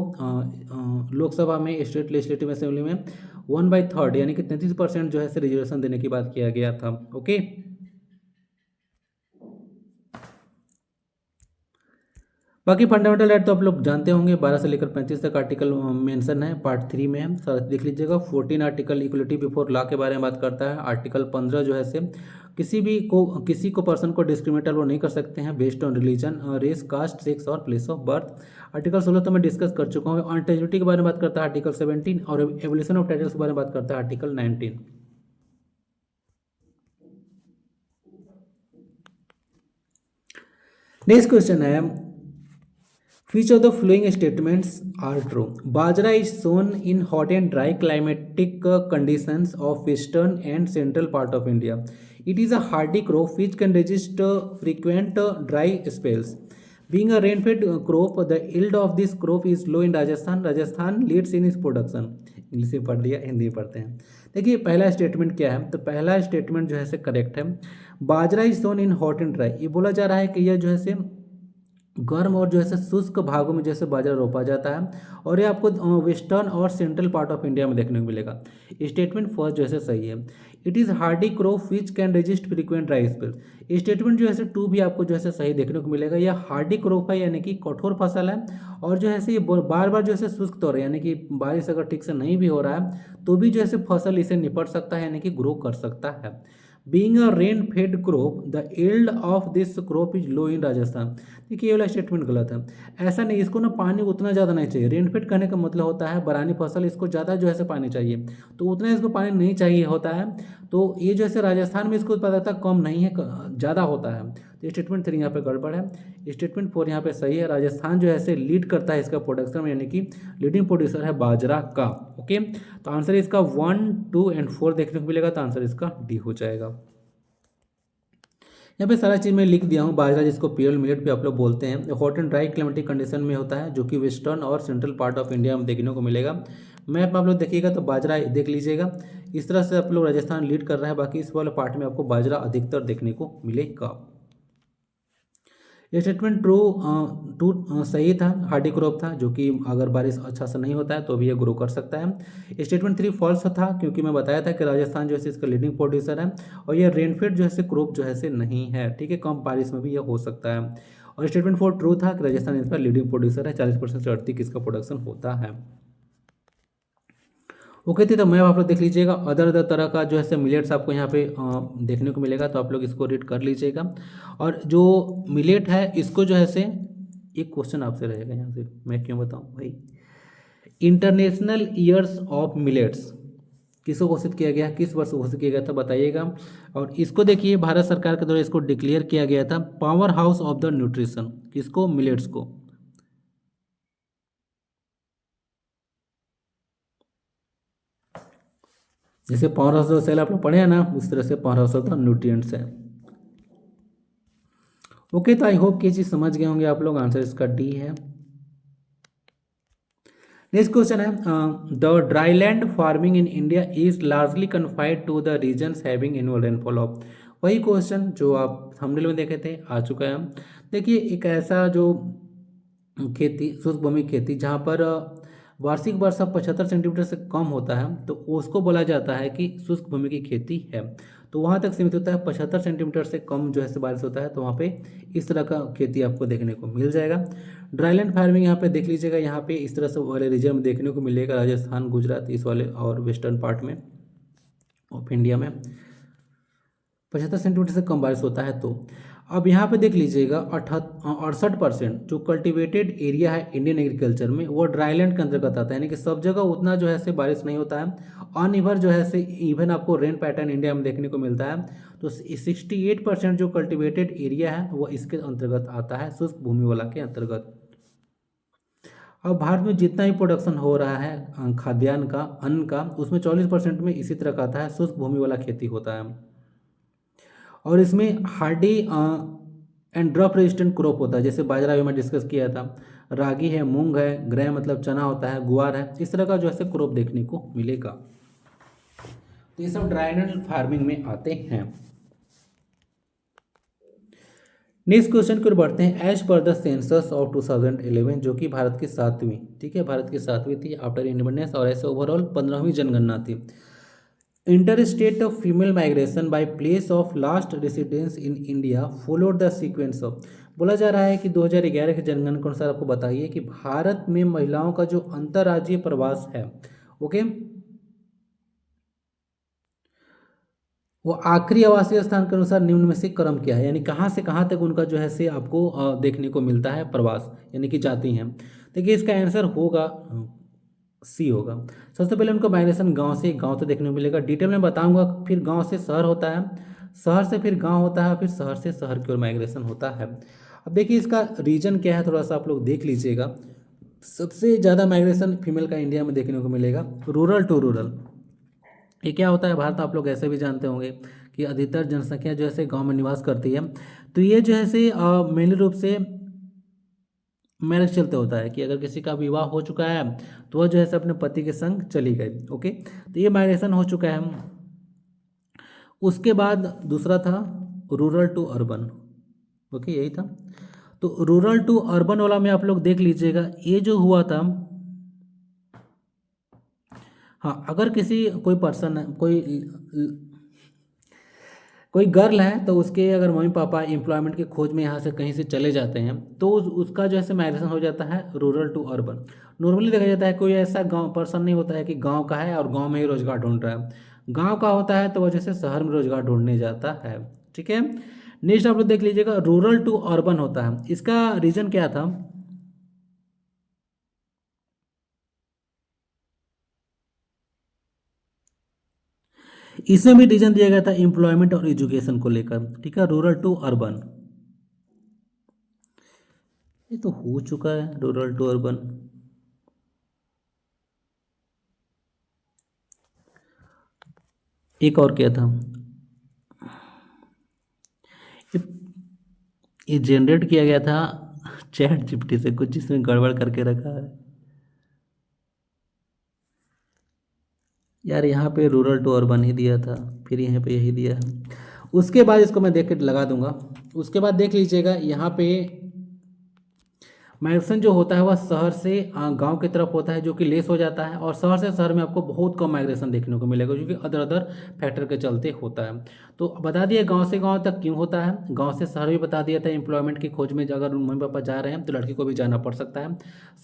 लोकसभा में, स्टेट लेजिस्लेटिव असेंबली में 1/3 यानी कि 33% जो है रिजर्वेशन देने की बात किया गया था, ओके। बाकी फंडामेंटल राइट तो आप लोग जानते होंगे, 12 से लेकर 35 तक आर्टिकल मेंशन है, पार्ट 3 में है, सारा देख लीजिएगा। 14 आर्टिकल इक्वलिटी बिफोर लॉ के बारे में बात करता है। आर्टिकल 15 जो है किसी को पर्सन को डिस्क्रिमिनेट वो नहीं कर सकते हैं based on religion, race, caste, sex और प्लेस ऑफ बर्थ। आर्टिकल 16 तो मैं डिस्कस कर चुका हूँ। अनटेजिबिलिटी के बारे में बात करता है आर्टिकल 17, और एवोल्यूशन ऑफ टाइटल्स के बारे में बात करता है आर्टिकल 19। नेक्स्ट क्वेश्चन है, which of the following statements are true? Bajra is sown in hot and dry climatic conditions of western and central part of India. It is a hardy crop which can resist frequent dry spells. Being a rain-fed crop, the yield of this crop is low in Rajasthan. Rajasthan leads in its production. English में पढ़ लिया, हिंदी में पढ़ते हैं। देखिए पहला statement क्या है, तो पहला स्टेटमेंट जो है करेक्ट है। Bajra is sown in hot and dry, ये बोला जा रहा है कि यह जो है गर्म और जो है शुष्क भागों में जैसे बाजरा रोपा जाता है, और ये आपको वेस्टर्न और सेंट्रल पार्ट ऑफ इंडिया में देखने को मिलेगा। स्टेटमेंट फर्स्ट जो है सही है। It is Hardy crop which can resist frequent dry spell. Statement जो है 2 भी आपको जो है सही देखने को मिलेगा। यह हार्डी क्रॉप है, यानी कि कठोर फसल है, और जो है ये बार बार जो है शुष्क तौर है, यानी कि बारिश अगर ठीक से नहीं भी हो रहा है तो भी जो है फसल इसे निपट सकता है, यानी कि ग्रो कर सकता है। Being a rain fed crop, the yield of this crop is low in Rajasthan. देखिए ये वाला स्टेटमेंट गलत है। ऐसा नहीं, इसको ना पानी उतना ज़्यादा नहीं चाहिए। रेन फेड करने का मतलब होता है बरानी फसल, इसको ज़्यादा जो है पानी चाहिए, तो उतना इसको पानी नहीं चाहिए होता है। तो ये जो है राजस्थान में इसको उत्पादकता कम नहीं है, ज़्यादा होता है। तो स्टेटमेंट 3 यहाँ पे गड़बड़ है। स्टेटमेंट 4 यहाँ पे सही है। राजस्थान जो है लीड करता है इसका प्रोडक्शन में, यानी कि लीडिंग प्रोड्यूसर है बाजरा का, ओके। तो आंसर इसका 1, 2 एंड 4 देखने को मिलेगा, तो आंसर इसका डी हो जाएगा। यहाँ पे सारा चीज़ मैं लिख दिया हूँ। बाजरा जिसको पियोल मिलेट भी आप लोग बोलते हैं, hot and dry climatic condition में होता है, जो कि वेस्टर्न और सेंट्रल पार्ट ऑफ इंडिया में देखने को मिलेगा। मैप में आप लोग देखिएगा तो बाजरा देख लीजिएगा, इस तरह से आप लोग राजस्थान लीड कर रहा है, बाकी इस वाले पार्ट में आपको बाजरा अधिकतर देखने को मिलेगा। ये स्टेटमेंट ट्रू टू सही था, हार्डी क्रॉप था, जो कि अगर बारिश अच्छा से नहीं होता है तो भी ये ग्रो कर सकता है। स्टेटमेंट 3 फॉल्स था, क्योंकि मैं बताया था कि राजस्थान जो है इसका लीडिंग प्रोड्यूसर है, और ये रेनफेड जो है क्रॉप जो है नहीं है, ठीक है, कम बारिश में भी ये हो सकता है। और स्टेटमेंट 4 ट्रू था कि राजस्थान इसका लीडिंग प्रोड्यूसर है, 40% से अधिक इसका प्रोडक्शन होता है। ओके थी, तो मैप आप लोग देख लीजिएगा, अदर अदर तरह का जो है मिलेट्स आपको यहाँ पे देखने को मिलेगा, तो आप लोग इसको रीड कर लीजिएगा। और जो मिलेट है इसको जो है से एक क्वेश्चन आपसे रहेगा यहाँ से, मैं क्यों बताऊँ भाई, इंटरनेशनल ईयर्स ऑफ मिलेट्स किसको घोषित किया गया, किस वर्ष घोषित किया गया था बताइएगा। और इसको देखिए भारत सरकार के द्वारा इसको डिक्लेयर किया गया था power house of the nutrition, किसको, मिलेट्स को। जैसे पावर हाउस ऑफ सेल आप लोग पढ़े हैं ना, उस तरह से power house of the nutrients है। ओके, तो आई होप कि ये चीज़ समझ गए होंगे आप लोग, आंसर इसका डी है। नेक्स्ट क्वेश्चन है, the dryland farming in India is largely confined to the regions having annual rainfall of, वही क्वेश्चन जो आप थंबनेल में देखे थे आ चुका है। देखिए एक ऐसा जो खेती, शुष्क भूमि खेती, जहाँ पर वार्षिक वर्षा 75 सेंटीमीटर से कम होता है, तो उसको बोला जाता है कि शुष्क भूमि की खेती है। तो वहाँ तक सीमित होता है, 75 सेंटीमीटर से कम जो है बारिश होता है, तो वहाँ पे इस तरह का खेती आपको देखने को मिल जाएगा। ड्राईलैंड फार्मिंग यहाँ पे देख लीजिएगा, यहाँ पे इस तरह से वाले रीजन में देखने को मिलेगा, राजस्थान, गुजरात, इस वाले और वेस्टर्न पार्ट में ऑफ इंडिया में 75 सेंटीमीटर से कम बारिश होता है। तो अब यहाँ पे देख लीजिएगा 68% जो कल्टीवेटेड एरिया है इंडियन एग्रीकल्चर में, वो ड्राईलैंड के अंतर्गत आता है, यानी कि सब जगह उतना जो है से बारिश नहीं होता है, अनइवन जो है से इवन आपको रेन पैटर्न इंडिया में देखने को मिलता है। तो 68% जो कल्टीवेटेड एरिया है वो इसके अंतर्गत आता है, शुष्क भूमि वाला के अंतर्गत। अब भारत में जितना भी प्रोडक्शन हो रहा है खाद्यान्न का, अन्न का, उसमें 40% में इसी तरह का आता है, शुष्क भूमि वाला खेती होता है। और इसमें Hardy and drop resistant crop होता है, जैसे बाजरा भी मैं डिस्कस किया था, रागी है, मूंग है, ग्रह मतलब चना होता है, गुआर है, इस तरह का जो है क्रॉप देखने को मिलेगा। तो ये सब ड्राईलैंड फार्मिंग में आते हैं। नेक्स्ट क्वेश्चन की ओर बढ़ते हैं। As per the census of 2011, जो कि भारत की 7वीं, ठीक है, भारत की 7वीं थी आफ्टर इंडिपेंडेंस, और ऐसे ओवरऑल 15वीं जनगणना थी। Inter state of female migration by place of last residence in India followed the sequence of, बोला जा रहा है कि 2011 के जनगणना के अनुसार आपको बताइए कि भारत में महिलाओं का जो अंतर्राज्यीय प्रवास है, ओके, वो आखिरी आवासीय स्थान के अनुसार निम्न में से क्रम क्या है, यानी कहाँ से कहाँ तक उनका जो है से आपको देखने को मिलता है प्रवास, यानी कि जाती हैं। देखिए इसका आंसर होगा सी होगा। सबसे पहले उनका माइग्रेशन गांव से देखने को मिलेगा, डिटेल में बताऊंगा। फिर गांव से शहर होता है, शहर से फिर गांव होता है, फिर शहर से शहर की ओर माइग्रेशन होता है। अब देखिए इसका रीजन क्या है, थोड़ा सा आप लोग देख लीजिएगा। सबसे ज़्यादा माइग्रेशन फीमेल का इंडिया में देखने को मिलेगा, रूरल टू रूरल। ये क्या होता है, भारत आप लोग ऐसे भी जानते होंगे कि अधिकतर जनसंख्या जो है गांव में निवास करती है। तो ये जो है मेनली रूप से मैरिज चलते होता है कि अगर किसी का विवाह हो चुका है तो वह जो है अपने पति के संग चली गई। ओके, तो ये माइग्रेशन हो चुका है। उसके बाद दूसरा था रूरल टू अर्बन। ओके, यही था। तो रूरल टू अर्बन वाला में आप लोग देख लीजिएगा, ये जो हुआ था, हाँ, अगर किसी कोई पर्सन है, कोई गर्ल है, तो उसके अगर मम्मी पापा एम्प्लॉयमेंट की खोज में यहाँ से कहीं से चले जाते हैं, तो उसका जो है माइग्रेशन हो जाता है रूरल टू अर्बन। नॉर्मली देखा जाता है कोई ऐसा गांव पर्सन नहीं होता है कि गांव का है और गांव में ही रोजगार ढूंढ रहा है, गांव का होता है तो वजह से शहर में रोजगार ढूंढने जाता है। ठीक है, नेक्स्ट आप लोग देख लीजिएगा, रूरल टू अर्बन होता है। इसका रीजन क्या था, इसमें भी रीजन दिया गया था एम्प्लॉयमेंट और एजुकेशन को लेकर। ठीक है, रूरल टू अर्बन, ये तो हो चुका है रूरल टू अर्बन। एक और क्या था, ये ये जनरेट किया गया था चैट जीपीटी से कुछ, जिसमें गड़बड़ करके रखा है। यार यहाँ पे रूरल टू अर्बन ही दिया था, फिर यहाँ पे यही दिया है। उसके बाद इसको मैं देख के लगा दूंगा। उसके बाद देख लीजिएगा यहाँ पे माइग्रेशन जो होता है वह शहर से गांव की तरफ होता है, जो कि लेस हो जाता है, और शहर से शहर में आपको बहुत कम माइग्रेशन देखने को मिलेगा, जो कि अदर अदर फैक्टर के चलते होता है। तो बता दिया गांव से गांव तक क्यों होता है, गांव से शहर भी बता दिया था, एम्प्लॉयमेंट की खोज में अगर मम्मी पापा जा रहे हैं तो लड़की को भी जाना पड़ सकता है।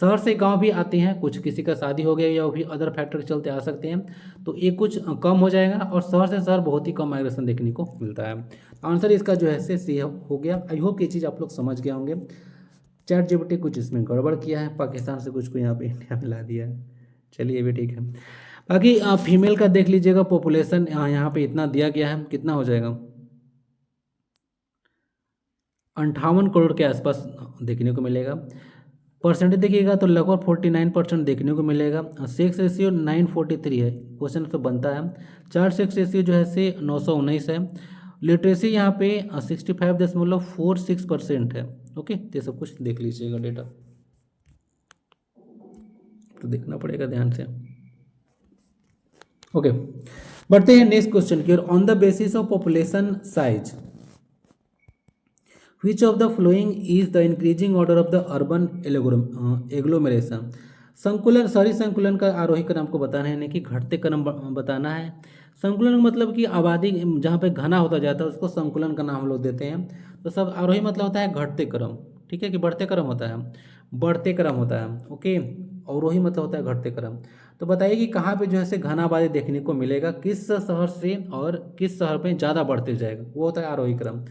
शहर से गाँव भी आते हैं, कुछ किसी का शादी हो गया या वो भी अदर फैक्टर के चलते आ सकते हैं, तो ये कुछ कम हो जाएगा, और शहर से शहर बहुत ही कम माइग्रेशन देखने को मिलता है। आंसर इसका जो है सी हो गया। आई होप ये चीज़ आप लोग समझ गए होंगे। चैट जीपीटी कुछ इसमें गड़बड़ किया है, पाकिस्तान से कुछ को यहाँ पे इंडिया में ला दिया है। चलिए ये भी ठीक है। बाकी फीमेल का देख लीजिएगा, पॉपुलेशन यहाँ पे इतना दिया गया है, कितना हो जाएगा 58 करोड़ के आसपास देखने को मिलेगा। परसेंटेज देखिएगा तो लगभग 49% देखने को मिलेगा। सेक्स रेशियो 943 है, क्वेश्चन तो बनता है। चाइल्ड सेक्स रेशियो जो है से 919 है। लिटरेसी यहाँ पे 65.46% है। ओके, तो ये सब कुछ देख लीजिएगा डेटा, तो देखना पड़ेगा ध्यान से। ओके, बढ़ते हैं नेक्स्ट क्वेश्चन की ओर। On the basis of population size which of the following is the increasing order of the urban agglomeration. संकुलन, सॉरी संकुलन का आरोही क्रम को बताना है, यानी कि घटते क्रम बताना है। संकुलन का मतलब कि आबादी जहाँ पे घना होता जाता है उसको संकुलन का नाम हम लोग देते हैं। तो सब आरोही मतलब होता है घटते क्रम, ठीक है, कि बढ़ते क्रम होता है, बढ़ते क्रम होता है। ओके, अवरोही मतलब होता है घटते क्रम। तो बताइए कि कहाँ पे जो है से घना आबादी देखने को मिलेगा, किस शहर से और किस शहर पे ज़्यादा बढ़ते जाएगा, वो होता है आरोही क्रम।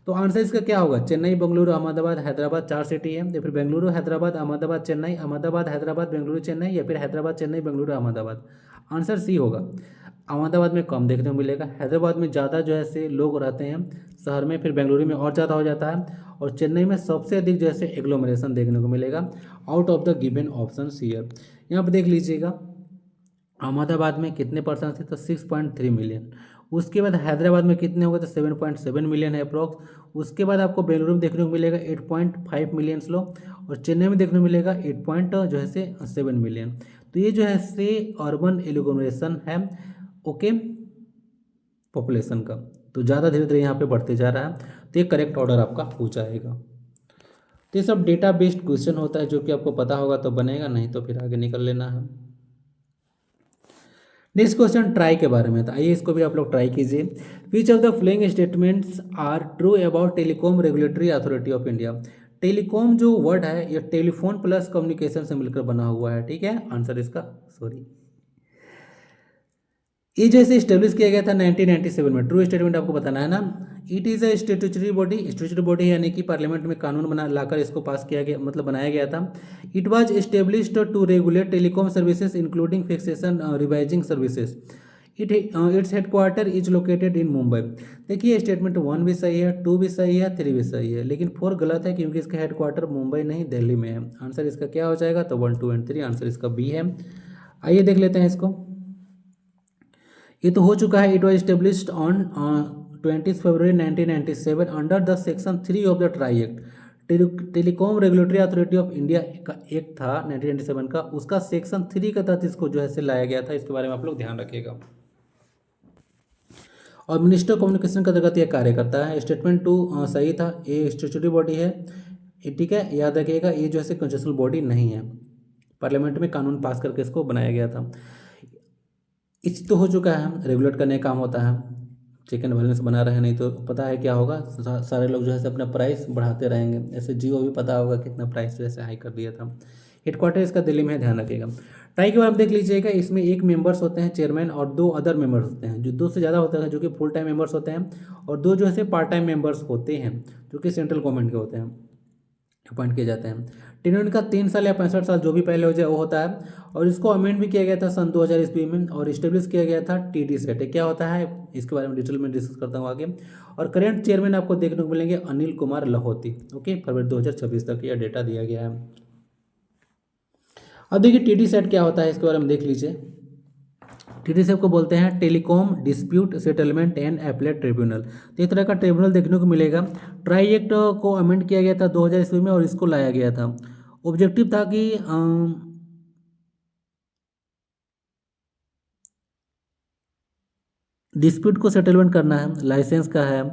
तो आंसर इसका क्या होगा, चेन्नई, बेंगलुरु, अहमदाबाद, हैदराबाद, 4 सिटी है, या फिर बेंगलुरु, हैदराबाद, अहमदाबाद, चेन्नई, अहमदाबाद, हैदराबाद, बेंगलुरु, चेन्नई, या फिर हैदराबाद, चेन्नई, बेंगलुरु, अहमदाबाद। आंसर सी होगा। अहमदाबाद में कम देखने को मिलेगा, हैदराबाद में ज़्यादा जो है से लोग रहते हैं शहर में, फिर बेंगलुरु में और ज़्यादा हो जाता है, और चेन्नई में सबसे अधिक जो है से एग्लोमरेशन देखने को मिलेगा। Out of the given option here, यहाँ पर देख लीजिएगा अहमदाबाद में कितने परसेंट थे, तो 6.3 मिलियन। उसके बाद हैदराबाद में कितने होंगे, तो 7.7 मिलियन है अप्रॉक्स। उसके बाद आपको बेंगलुरु में देखने को मिलेगा 8.5 मिलियन लोग, और चेन्नई में देखने को मिलेगा 8 जो है से 7 मिलियन। तो ये जो है से अर्बन एग्लोमरेशन है, ओके, पॉपुलेशन का। तो ज़्यादा धीरे धीरे यहाँ पे बढ़ते जा रहा है, तो ये करेक्ट ऑर्डर आपका हो जाएगा। तो ये सब डेटा बेस्ड क्वेश्चन होता है, जो कि आपको पता होगा तो बनेगा, नहीं तो फिर आगे निकल लेना है। नेक्स्ट क्वेश्चन ट्राई के बारे में था, आइए इसको भी आप लोग ट्राई कीजिए। Which of the following statements are true about Telecom Regulatory Authority of India. Telecom जो वर्ड है ये टेलीफोन प्लस कम्युनिकेशन से मिलकर बना हुआ है, ठीक है। आंसर इसका सॉरी, ये जैसे स्टेब्लिश किया गया था 1997 में। ट्रू स्टेटमेंट आपको बताना है ना। It is a statutory body, statutory body यानी कि पार्लियामेंट में कानून बना लाकर इसको पास किया गया, मतलब बनाया गया था। It was established to regulate telecom services including fixation revising services. Its headquarter is located in Mumbai. देखिए स्टेटमेंट 1 भी सही है, 2 भी सही है, 3 भी सही है, लेकिन 4 गलत है, क्योंकि इसका हेडक्वार्टर मुंबई नहीं दिल्ली में है। आंसर इसका क्या हो जाएगा, तो 1, 2 एंड 3, आंसर इसका बी है। आइए देख लेते हैं इसको। ये तो हो चुका है। It was established on 20 February 1997 under the section 3 of the try act. Telecom Regulatory Authority of India का एक्ट था 1997 का, उसका सेक्शन 3 के तहत इसको जो है से लाया गया था। इसके बारे में आप लोग ध्यान रखिएगा। और मिनिस्टर कम्युनिकेशन का अंतर्गत यह कार्य करता है। स्टेटमेंट 2 सही था, ये स्टेचुटरी बॉडी है, ठीक है, याद रखिएगा। ये जो है कॉन्स्टिट्यूशनल बॉडी नहीं है, पार्लियामेंट में कानून पास करके इसको बनाया गया था। इस तो हो चुका है, रेगुलेट करने का काम होता है, चेक एंड बैलेंस बना रहे, नहीं तो पता है क्या होगा, सारे लोग जो है अपना प्राइस बढ़ाते रहेंगे। ऐसे जियो भी पता होगा कितना प्राइस जो है हाई कर दिया था। हेडक्वार्टर इसका दिल्ली में है, ध्यान रखिएगा। ट्राई के बारे में देख लीजिएगा, इसमें 1 मेंबर्स होते हैं चेयरमैन, और 2 अदर मेंबर्स होते हैं, जो 2 से ज़्यादा होते हैं जो कि फुल टाइम मेंबर्स होते हैं, और 2 जो है पार्ट टाइम मेंबर्स होते हैं जो कि सेंट्रल गवर्नमेंट के होते हैं, अपॉइंट किए जाते हैं। टेन्योर का 3 साल या 65 साल जो भी पहले हो जाए वो होता है। और इसको अमेंड भी किया गया था सन 2000 ईस्वी में, और इस्टेब्लिश किया गया था टीडी सेट। क्या होता है इसके बारे में डिटेल में डिस्कस करता हूँ आगे। और करेंट चेयरमैन आपको देखने को मिलेंगे अनिल कुमार लाहौती। ओके, फरवरी 2026 तक यह डेटा दिया गया है। अब देखिए टीडी सेट क्या होता है, इसके बारे में देख लीजिए। टीडी सेट को बोलते हैं telecom dispute settlement and appellate tribunal. तो एक तरह का ट्रिब्यूनल देखने को मिलेगा। ट्राई एक्ट को अमेंड किया गया था 2000 ईस्वी में, और इसको लाया गया था। ऑब्जेक्टिव था कि डिस्प्यूट को सेटलमेंट करना है, लाइसेंस का है,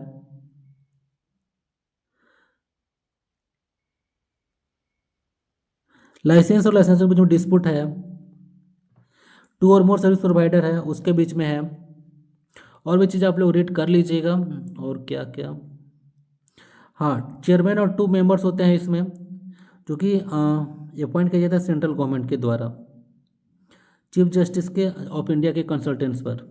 लाइसेंस और लाइसेंस के बीच में डिस्प्यूट है, टू और मोर सर्विस प्रोवाइडर है उसके बीच में है, और भी चीज़ आप लोग रीड कर लीजिएगा। और क्या क्या, हाँ, चेयरमैन और 2 मेंबर्स होते हैं इसमें, जो कि अपॉइंट किया जाता है सेंट्रल गवर्नमेंट के द्वारा, चीफ जस्टिस के ऑफ इंडिया के कंसल्टेंट्स पर।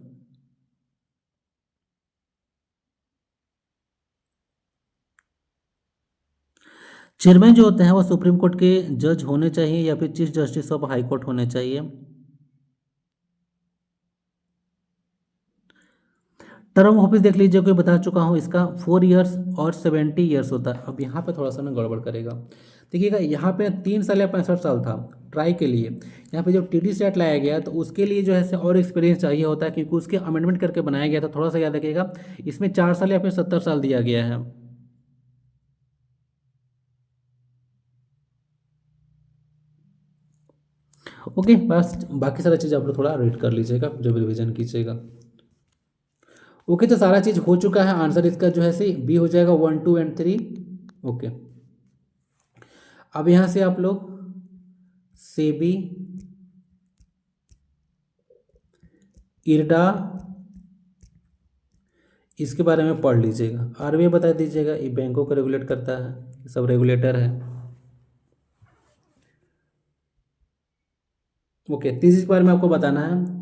चेयरमैन जो होते हैं वो सुप्रीम कोर्ट के जज होने चाहिए या फिर chief justice of high court होने चाहिए। टर्म ऑफिस देख लीजिए, कोई बता चुका हूँ, इसका 4 ईयर्स और 70 ईयर्स होता है। अब यहाँ पे थोड़ा सा ना गड़बड़ करेगा, देखिएगा यहाँ पे 3 साल या 65 साल था ट्राई के लिए। यहाँ पे जब टी सेट लाया गया तो उसके लिए जो है और एक्सपीरियंस चाहिए होता है, क्योंकि उसके अमेंडमेंट करके बनाया गया था। थोड़ा सा याद रखिएगा, इसमें 4 साल या फिर 70 साल दिया गया है। ओके, बस बाकी सारा चीज़ आप लोग थोड़ा रीड कर लीजिएगा जब रिविजन कीजिएगा। ओके, तो सारा चीज़ हो चुका है। आंसर इसका जो है सी बी हो जाएगा, 1, 2 एंड 3। ओके, अब यहाँ से आप लोग सेबी, इरडा, इसके बारे में पढ़ लीजिएगा। आरबीआई बता दीजिएगा, ये बैंकों को रेगुलेट करता है, सब रेगुलेटर है। ओके, तीसरी के बारे में आपको बताना है।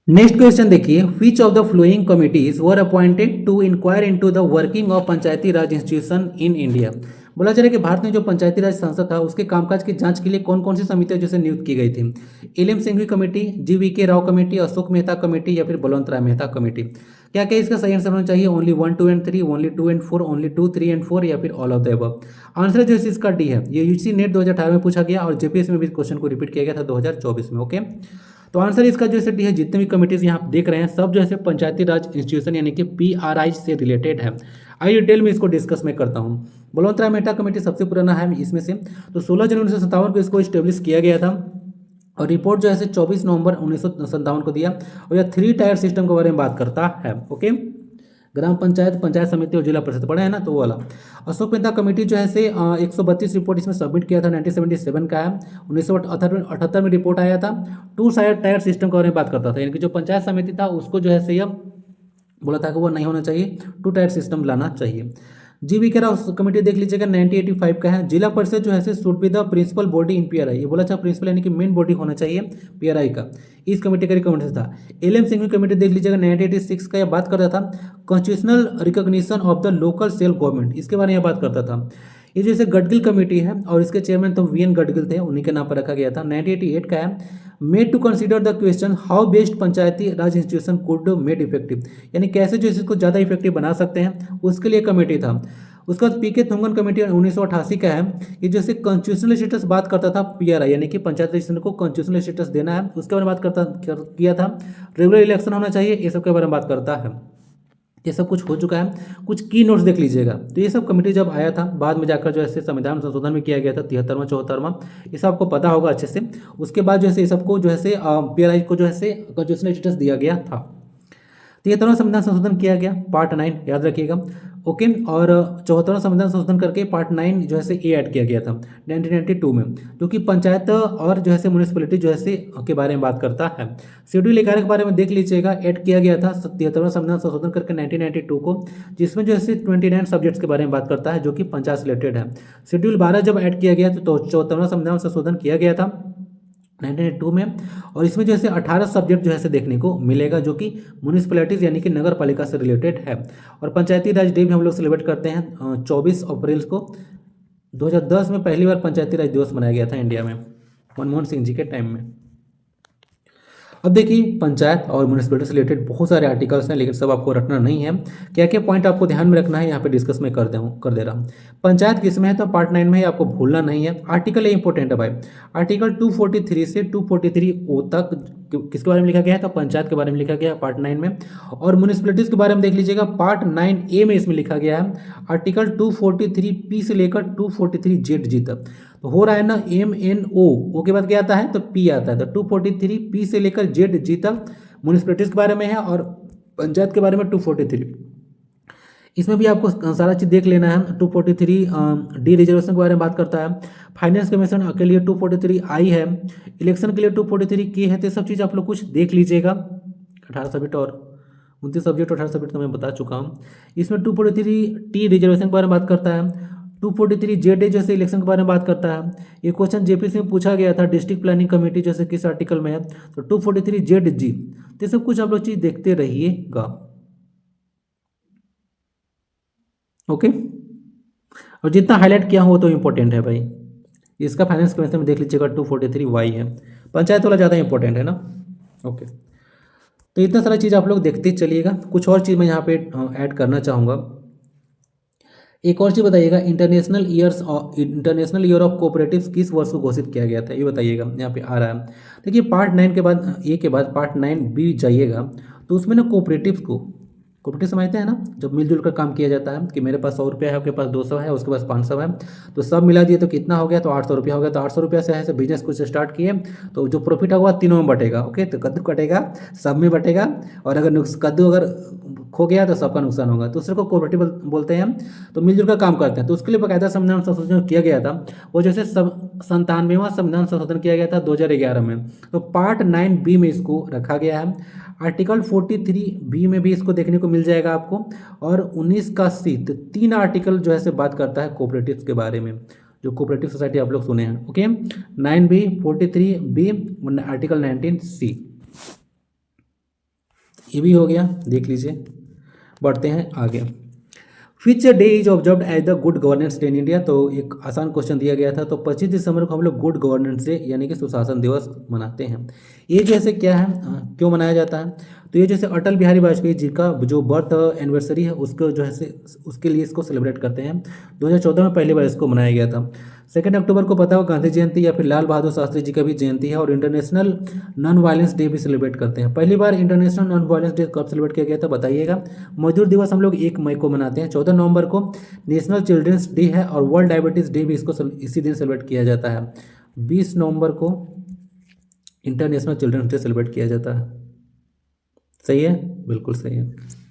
नेक्स्ट क्वेश्चन देखिए, which of the following committees were appointed to enquire into the working of Panchayati Raj institution in India. बोला जा रहा है कि भारत में जो पंचायती राज संसद था उसके कामकाज की जांच के लिए कौन कौन सी समितियां जैसे नियुक्त की गई थी। L M. Singhvi committee, G V K. Rao committee, Ashok Mehta committee या फिर बलवंत राय मेहता कमेटी। क्या क्या इसका सही आंसर होना चाहिए? Only 1, 2 and 3, only 2 and 4, only 2, 3 and 4 या फिर all of the above. Answer जो है इसका डी है। ये यूजीसी नेट 2018 में पूछा गया और जेपीएससी में भी क्वेश्चन को रिपीट किया गया था 2024 में। ओके, तो आंसर इसका जो है जितने भी कमिटीज यहाँ आप देख रहे हैं सब जो है पंचायती राज इंस्टीट्यूशन यानी कि पीआरआई से रिलेटेड है। आइए डिटेल में इसको डिस्कस में करता हूँ। बलवंत राय मेहता कमेटी सबसे पुराना है इसमें से, तो 16 जनवरी 1957 को इसको इस्टेब्लिश किया गया था और रिपोर्ट जो है 24 नवंबर 1957 को दिया। और यह 3 टायर सिस्टम के बारे में बात करता है। ओके, ग्राम पंचायत, पंचायत समिति और जिला परिषद पढ़ा है ना, तो वो वाला। अशोक मेहता कमेटी जो है 132 रिपोर्ट इसमें सबमिट किया था, 1977 का है। 1978 में रिपोर्ट आया था। 2 टायर सिस्टम के बारे में बात करता था, यानी कि जो पंचायत समिति था उसको जो है यह बोला था कि वो नहीं होना चाहिए, 2 टायर सिस्टम लाना चाहिए। जी.वी.के. राव कमेटी देख लीजिएगा, 1985 का है। जिला परिषद जो है should be the principal body in PRI, ये बोला था प्रिंसिपल यानी कि मेन बॉडी होना चाहिए पीआरआई का, इस कमेटी का रिकमेंडेशन था। एल.एम. सिंघवी कमेटी देख लीजिएगा, 1986 का, यह बात करता था constitutional recognition of the local self government, इसके बारे में बात करता था। ये जैसे गडगिल कमेटी है और इसके चेयरमैन तो वी.एन. गडगिल थे, उन्हीं के नाम पर रखा गया था। 1988 का है, made to consider the question how best Panchayati Raj institution could made effective, यानी कैसे जो इसको ज़्यादा इफेक्टिव बना सकते हैं, उसके लिए कमेटी था। उसके बाद पी.के. थुंगन कमेटी 1988 का है, ये जैसे कॉन्स्टिट्यूशनल स्टेटस बात करता था पीआरआई, यानी कि पंचायत राज को कॉन्स्टिट्यूशनल स्टेटस देना है, उसके बारे में बात किया था। रेगुलर इलेक्शन होना चाहिए, ये सब के बारे में बात करता है। ये सब कुछ हो चुका है। कुछ की नोट्स देख लीजिएगा, तो ये सब कमेटी जब आया था बाद में जाकर जो है संविधान संशोधन में किया गया था 73वां 74वां, ये सब आपको पता होगा अच्छे से। उसके बाद जो है ये सबको जो है पीआरआई को जो है कॉन्स्टिट्यूशनल स्टेटस दिया गया था। 73वां संविधान संशोधन किया गया, पार्ट 9 याद रखिएगा। ओके, और 74वां संविधान संशोधन करके पार्ट 9 जो है ए ऐड किया गया था 1992 में, जो कि पंचायत और जो है म्यूनिसिपैलिटी जो है के बारे में बात करता है। शेड्यूल 11 के बारे में देख लीजिएगा, ऐड किया गया था 73वां संविधान संशोधन करके 1992 को, जिसमें जो है 29 सब्जेक्ट्स के बारे में बात करता है जो कि पंचायत से रिलेटेड है। शेड्यूल 12 जब ऐड किया गया तो 74वां संविधान संशोधन किया गया था 1992 में, और इसमें जो है 18 सब्जेक्ट जो है देखने को मिलेगा जो कि म्यूनिसिपैलिटीज़ यानी कि नगर पालिका से रिलेटेड है। और पंचायती राज डे भी हम लोग सेलिब्रेट करते हैं 24 अप्रैल को। 2010 में पहली बार पंचायती राज दिवस मनाया गया था इंडिया में, मनमोहन सिंह जी के टाइम में। अब देखिए, पंचायत और म्यूनिसिपैलिटी से रिलेटेड बहुत सारे आर्टिकल्स हैं, लेकिन सब आपको रटना नहीं है। क्या क्या पॉइंट आपको ध्यान में रखना है यहाँ पे डिस्कस में कर दे रहा हूँ। पंचायत किस में है तो पार्ट 9 में है, आपको भूलना नहीं है। आर्टिकल ये इंपॉर्टेंट है भाई, आर्टिकल 243 से 243 तक किसके बारे में लिखा गया है तो पंचायत के बारे में लिखा गया है पार्ट 9 में। और म्यूनिसिपैलिटीज़ के बारे में देख लीजिएगा, पार्ट 9A में इसमें लिखा गया है आर्टिकल 243P से लेकर 243ZG तक। तो हो रहा है ना MNO, ओ के बाद क्या आता है तो P आता है, तो 243P से लेकर ZG तक म्यूनिसिपैलिटीज़ के बारे में है और पंचायत के बारे में 243। इसमें भी आपको सारा चीज़ देख लेना है। 243 डी रिजर्वेशन के बारे में बात करता है। फाइनेंस कमीशन के लिए 243 आई है। इलेक्शन के लिए 243 की है। तो सब चीज़ आप लोग कुछ देख लीजिएगा। 18 सब्जेक्ट और 29 सब्जेक्ट 18 सब्जेक्ट तो मैं बता चुका हूँ। इसमें 243 टी रिजर्वेशन के बारे में बात करता है। 243 जेड ए जैसे इलेक्शन के बारे में बात करता है। ये क्वेश्चन जेपीसी में पूछा गया था, डिस्ट्रिक्ट प्लानिंग कमेटी जैसे किस आर्टिकल में है। तो 243 जेड जी, तो सब कुछ आप लोग चीज़ देखते रहिएगा। ओके, और जितना हाईलाइट किया हो तो इंपॉर्टेंट है भाई। इसका फाइनेंस कमीशन में देख लीजिएगा 243 वाई है। पंचायत वाला ज़्यादा इंपॉर्टेंट है ना। ओके, तो इतना सारा चीज़ आप लोग देखते चलिएगा। कुछ और चीज़ मैं यहाँ पे ऐड करना चाहूँगा। एक और चीज़ बताइएगा, इंटरनेशनल ईयर ऑफ कोऑपरेटिव्स किस वर्ष को घोषित किया गया था, ये बताइएगा। यहाँ पे आ रहा है, देखिए पार्ट 9 के बाद ए के बाद पार्ट 9 बी जाइएगा तो उसमें ना कोऑपरेटिव्स को, कोऑपरेटिव समझते हैं ना, जब मिलजुल कर काम किया जाता है कि मेरे पास 100 रुपया है, आपके पास 200 है, उसके पास 500 है, तो सब मिला दिए तो कितना हो गया, तो 800 रुपया हो गया। तो 800 रुपया से ऐसे बिजनेस कुछ स्टार्ट किए तो जो प्रॉफिट होगा तीनों में बटेगा। ओके, तो कद्दू कटेगा, सब में बटेगा, और अगर कद्दू अगर खो गया तो सबका नुकसान होगा। दूसरे को कोऑपरेटिव बोलते हैं। तो मिलजुल कर काम करते हैं। तो उसके लिए बाकायदा संविधान संशोधन किया गया था। वो जैसे 97वां संविधान संशोधन किया गया था 2011 में। तो पार्ट 9 बी में इसको रखा गया है। आर्टिकल 43 बी में भी इसको देखने को मिल जाएगा आपको, और 19 का सी। तो 3 आर्टिकल जो है से बात करता है कोऑपरेटिव्स के बारे में, जो कोऑपरेटिव सोसाइटी आप लोग सुने हैं। Okay, 9B, 43B, article 19C, ये भी हो गया, देख लीजिए। बढ़ते हैं आगे। Which day is observe as the good governance day in India. तो एक आसान क्वेश्चन दिया गया था। तो 25 दिसंबर को हम लोग गुड गवर्नेंस डे यानी कि सुशासन दिवस मनाते हैं। ये जैसे क्या है, क्यों मनाया जाता है, तो ये जैसे अटल बिहारी वाजपेयी जी का जो बर्थ एनिवर्सरी है उसको जो है से उसके लिए इसको सेलिब्रेट करते हैं। 2014 में पहली बार इसको मनाया गया था। 2 अक्टूबर को पता हो गांधी जयंती या फिर लाल बहादुर शास्त्री जी का भी जयंती है। और इंटरनेशनल नॉन वायलेंस डे भी सेलिब्रेट करते हैं। पहली बार इंटरनेशनल नॉन वायलेंस डे कब सेलिब्रेट किया गया था बताइएगा। मजदूर दिवस हम लोग 1 मई को मनाते हैं। 14 नवंबर को नेशनल चिल्ड्रंस डे है, और वर्ल्ड डायबिटीज़ डे भी इसको इसी दिन सेलिब्रेट किया जाता है। 20 नवंबर को इंटरनेशनल चिल्ड्रंस डे सेलिब्रेट किया जाता है। सही है, बिल्कुल सही है।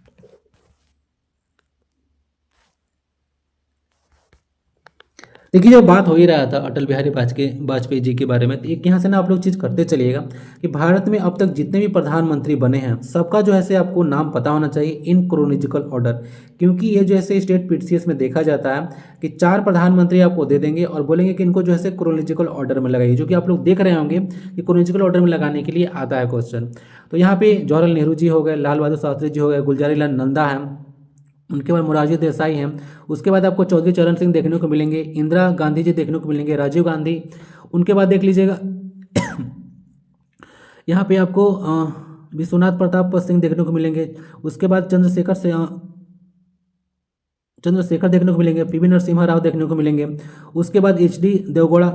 देखिए, जब बात हो ही रहा था अटल बिहारी वाजपेयी जी के बारे में, तो एक यहाँ से ना आप लोग चीज़ करते चलिएगा कि भारत में अब तक जितने भी प्रधानमंत्री बने हैं सबका जो है से आपको नाम पता होना चाहिए इन क्रोनोलॉजिकल ऑर्डर। क्योंकि ये जो है स्टेट पीसीएस में देखा जाता है कि 4 प्रधानमंत्री आपको दे देंगे और बोलेंगे कि इनको जो है क्रोनोलॉजिकल ऑर्डर में लगाइए, जो कि आप लोग देख रहे होंगे कि क्रोनोलॉजिकल ऑर्डर में लगाने के लिए आता है क्वेश्चन। तो यहाँ पे जवाहरलाल नेहरू जी हो गए, लाल बहादुर शास्त्री जी हो गए, गुलजारी लाल नंदा है, उनके बाद मोरारजी देसाई हैं। उसके बाद आपको चौधरी चरण सिंह देखने को मिलेंगे, इंदिरा गांधी जी देखने को मिलेंगे, राजीव गांधी। उनके बाद देख लीजिएगा यहाँ पे आपको विश्वनाथ प्रताप सिंह देखने को मिलेंगे। उसके बाद चंद्रशेखर देखने को मिलेंगे, पीवी नरसिम्हा राव देखने को मिलेंगे। उसके बाद एचडी देवगौड़ा,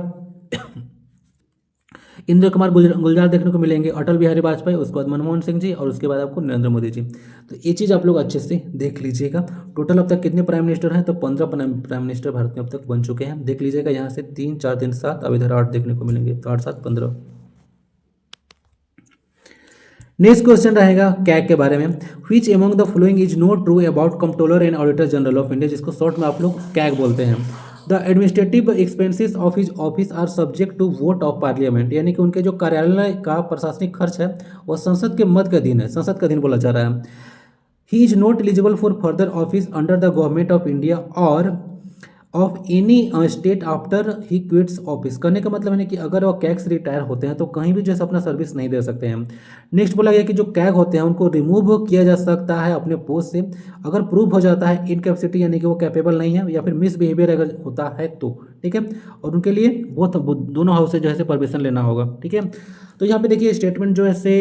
इंद्र कुमार गुलजार देखने को मिलेंगे, अटल बिहारी वाजपेयी, उसके बाद मनमोहन सिंह जी, और उसके बाद आपको नरेंद्र मोदी जी। तो ये चीज़ आप लोग अच्छे से देख लीजिएगा। टोटल अब तक कितने प्राइम मिनिस्टर हैं, तो 15 प्राइम मिनिस्टर भारत में अब तक बन चुके हैं। देख लीजिएगा, यहाँ से 3 4 3 7, अब इधर 8 देखने को मिलेंगे, तो 8 7 15। नेक्स्ट क्वेश्चन रहेगा कैग के बारे में। Which among the following is not true about Comptroller and Auditor General of India, जिसको शॉर्ट में आप लोग कैग बोलते हैं। The administrative expenses of his office are subject to vote of parliament, यानी कि उनके जो कार्यालय का प्रशासनिक खर्च है वह संसद के मत के अधीन है, संसद का अधीन बोला जा रहा है। He is not eligible for further office under the government of India और of any state after he quits office. करने का मतलब है कि अगर वो कैग से रिटायर होते हैं तो कहीं भी जैसे अपना सर्विस नहीं दे सकते हैं। नेक्स्ट बोला गया कि जो कैग होते हैं उनको रिमूव किया जा सकता है अपने पोस्ट से अगर प्रूव हो जाता है इनकैपेसिटी, यानी कि वो कैपेबल नहीं है, या फिर मिसबिहेवियर अगर होता है तो, ठीक है। और उनके लिए दोनों हाउस से जो है परमिशन लेना होगा, ठीक है। तो यहाँ पे देखिए स्टेटमेंट जो है से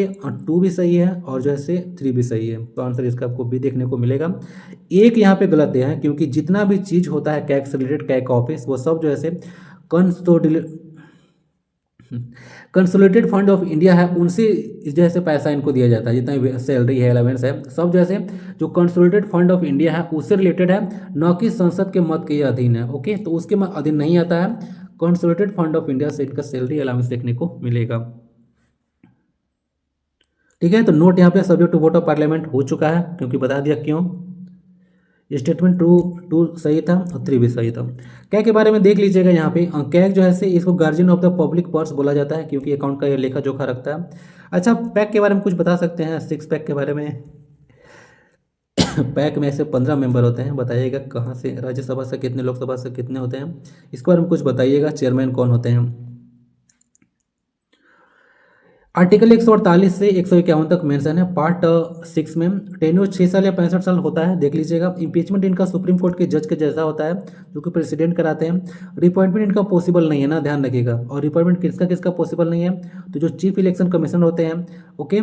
2 भी सही है और जो है से 3 भी सही है, तो आंसर इसका आपको भी देखने को मिलेगा। एक यहाँ पे गलत है क्योंकि जितना भी चीज़ होता है कैग से रिलेटेड, कैग ऑफिस, वो सब जो है से कंसोलिडेटेड फंड ऑफ इंडिया है, उनसे जैसे पैसा इनको दिया जाता है। जितना भी सैलरी है, अलावेंस है, सब जैसे जो कंसोलिडेटेड फंड ऑफ इंडिया है उससे रिलेटेड है, न कि संसद के मत के अधीन है। ओके, तो उसके अधीन नहीं आता है। कंसोलिडेटेड फंड ऑफ इंडिया से इनका सैलरी अलावेंस देखने को मिलेगा। ठीक है, तो नोट यहाँ पे subject to vote of parliament हो चुका है, क्योंकि बता दिया क्यों। स्टेटमेंट टू टू सही था और 3 भी सही था। कैग के बारे में देख लीजिएगा यहाँ पे। कैग जो है से इसको guardian of the public purse बोला जाता है, क्योंकि अकाउंट का ये लेखा जोखा रखता है। अच्छा, पैक के बारे में कुछ बता सकते हैं, 6 पैक के बारे में। पैक में ऐसे 15 मेंबर होते हैं, बताइएगा कहाँ से, राज्यसभा से कितने, लोकसभा से कितने होते हैं, इसके बारे में कुछ बताइएगा। चेयरमैन कौन होते हैं। आर्टिकल 148 से 151 तक मेंशन है पार्ट 6 में। टेन्योर 6 साल या 65 साल होता है, देख लीजिएगा। इम्पीचमेंट इनका सुप्रीम कोर्ट के जज के जैसा होता है, जो कि प्रेसिडेंट कराते हैं। रिपॉइंटमेंट इनका पॉसिबल नहीं है ना, ध्यान रखिएगा। और रिपॉइंटमेंट किसका किसका पॉसिबल नहीं है, तो जो चीफ इलेक्शन कमीशनर होते हैं, ओके,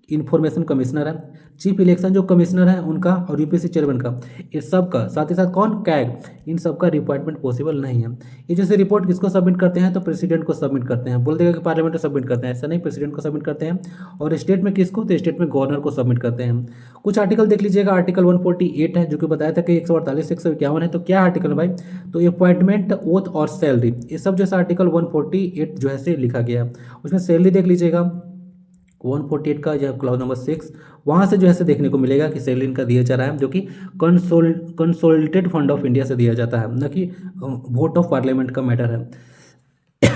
इन्फॉर्मेशन कमिश्नर है, चीफ इलेक्शन जो कमिश्नर है उनका, और यूपीएससी चेयरमैन का, इस सब का, साथ ही साथ कौन, कैग, इन सब का रिपॉइंटमेंट पॉसिबल नहीं है। ये जैसे रिपोर्ट किसको सबमिट करते हैं, तो प्रेसिडेंट को सबमिट करते हैं। बोल देगा कि पार्लियामेंट को सबमिट करते हैं, ऐसा नहीं, प्रेसिडेंट को सबमिट करते हैं। और स्टेट में किसको, तो स्टेट में गवर्नर को सबमिट करते हैं। कुछ आर्टिकल देख लीजिएगा। आर्टिकल 148 है, जो कि बताया था कि 148 से 151 है, तो क्या आर्टिकल है भाई, तो अपॉइंटमेंट, ओथ और सैलरी, ये सब जैसा आर्टिकल 148 जो है से लिखा गया है। उसमें सैलरी देख लीजिएगा 148 का, या क्लॉज नंबर 6, वहाँ से जो है से देखने को मिलेगा कि सैलरी इनका दिया जा रहा है, जो कि कंसोलिडेटेड फंड ऑफ इंडिया से दिया जाता है, न कि वोट ऑफ पार्लियामेंट का मैटर है।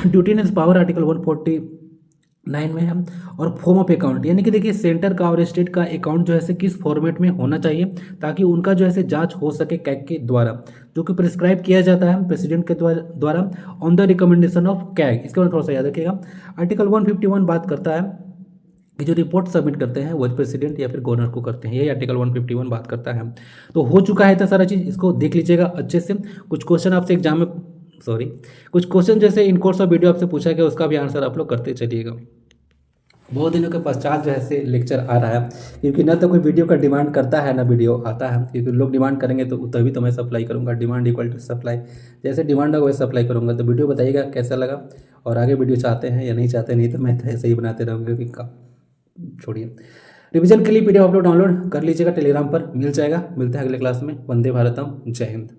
ड्यूटी एंड पावर आर्टिकल 149 में है। और फॉर्म ऑफ अकाउंट, यानी कि देखिए सेंटर का और स्टेट का अकाउंट जो है से किस फॉर्मेट में होना चाहिए, ताकि उनका जो है से जांच हो सके कैग के द्वारा, जो कि प्रिस्क्राइब किया जाता है प्रेसिडेंट के द्वारा on the recommendation of CAG. इसके बारे में थोड़ा सा याद रखिएगा। आर्टिकल 151 बात करता है कि जो रिपोर्ट सबमिट करते हैं वो प्रेसिडेंट या फिर गवर्नर को करते हैं, यही आर्टिकल 151 बात करता है। तो हो चुका है इतना सारा चीज़, इसको देख लीजिएगा अच्छे से। कुछ क्वेश्चन आपसे एग्जाम में, सॉरी, कुछ क्वेश्चन जैसे इन कोर्स ऑफ वीडियो आपसे पूछा गया, उसका भी आंसर आप लोग करते चलिएगा। बहुत दिनों के पश्चात जो है से लेक्चर आ रहा है, क्योंकि ना तो कोई वीडियो का डिमांड करता है ना वीडियो आता है, क्योंकि लोग डिमांड करेंगे तो तभी तो मैं सप्लाई करूँगा। डिमांड इक्वल टू सप्लाई, जैसे डिमांड होगा वैसे सप्लाई करूँगा। तो वीडियो बताइएगा कैसा लगा, और आगे वीडियो चाहते हैं या नहीं चाहते, नहीं तो मैं तो ऐसे ही बनाते रहूँगा, क्योंकि छोड़िए। रिवीजन के लिए पीडीएफ आप लोग डाउनलोड कर लीजिएगा, टेलीग्राम पर मिल जाएगा। मिलते हैं अगले क्लास में। वंदे भारतम, जय हिंद।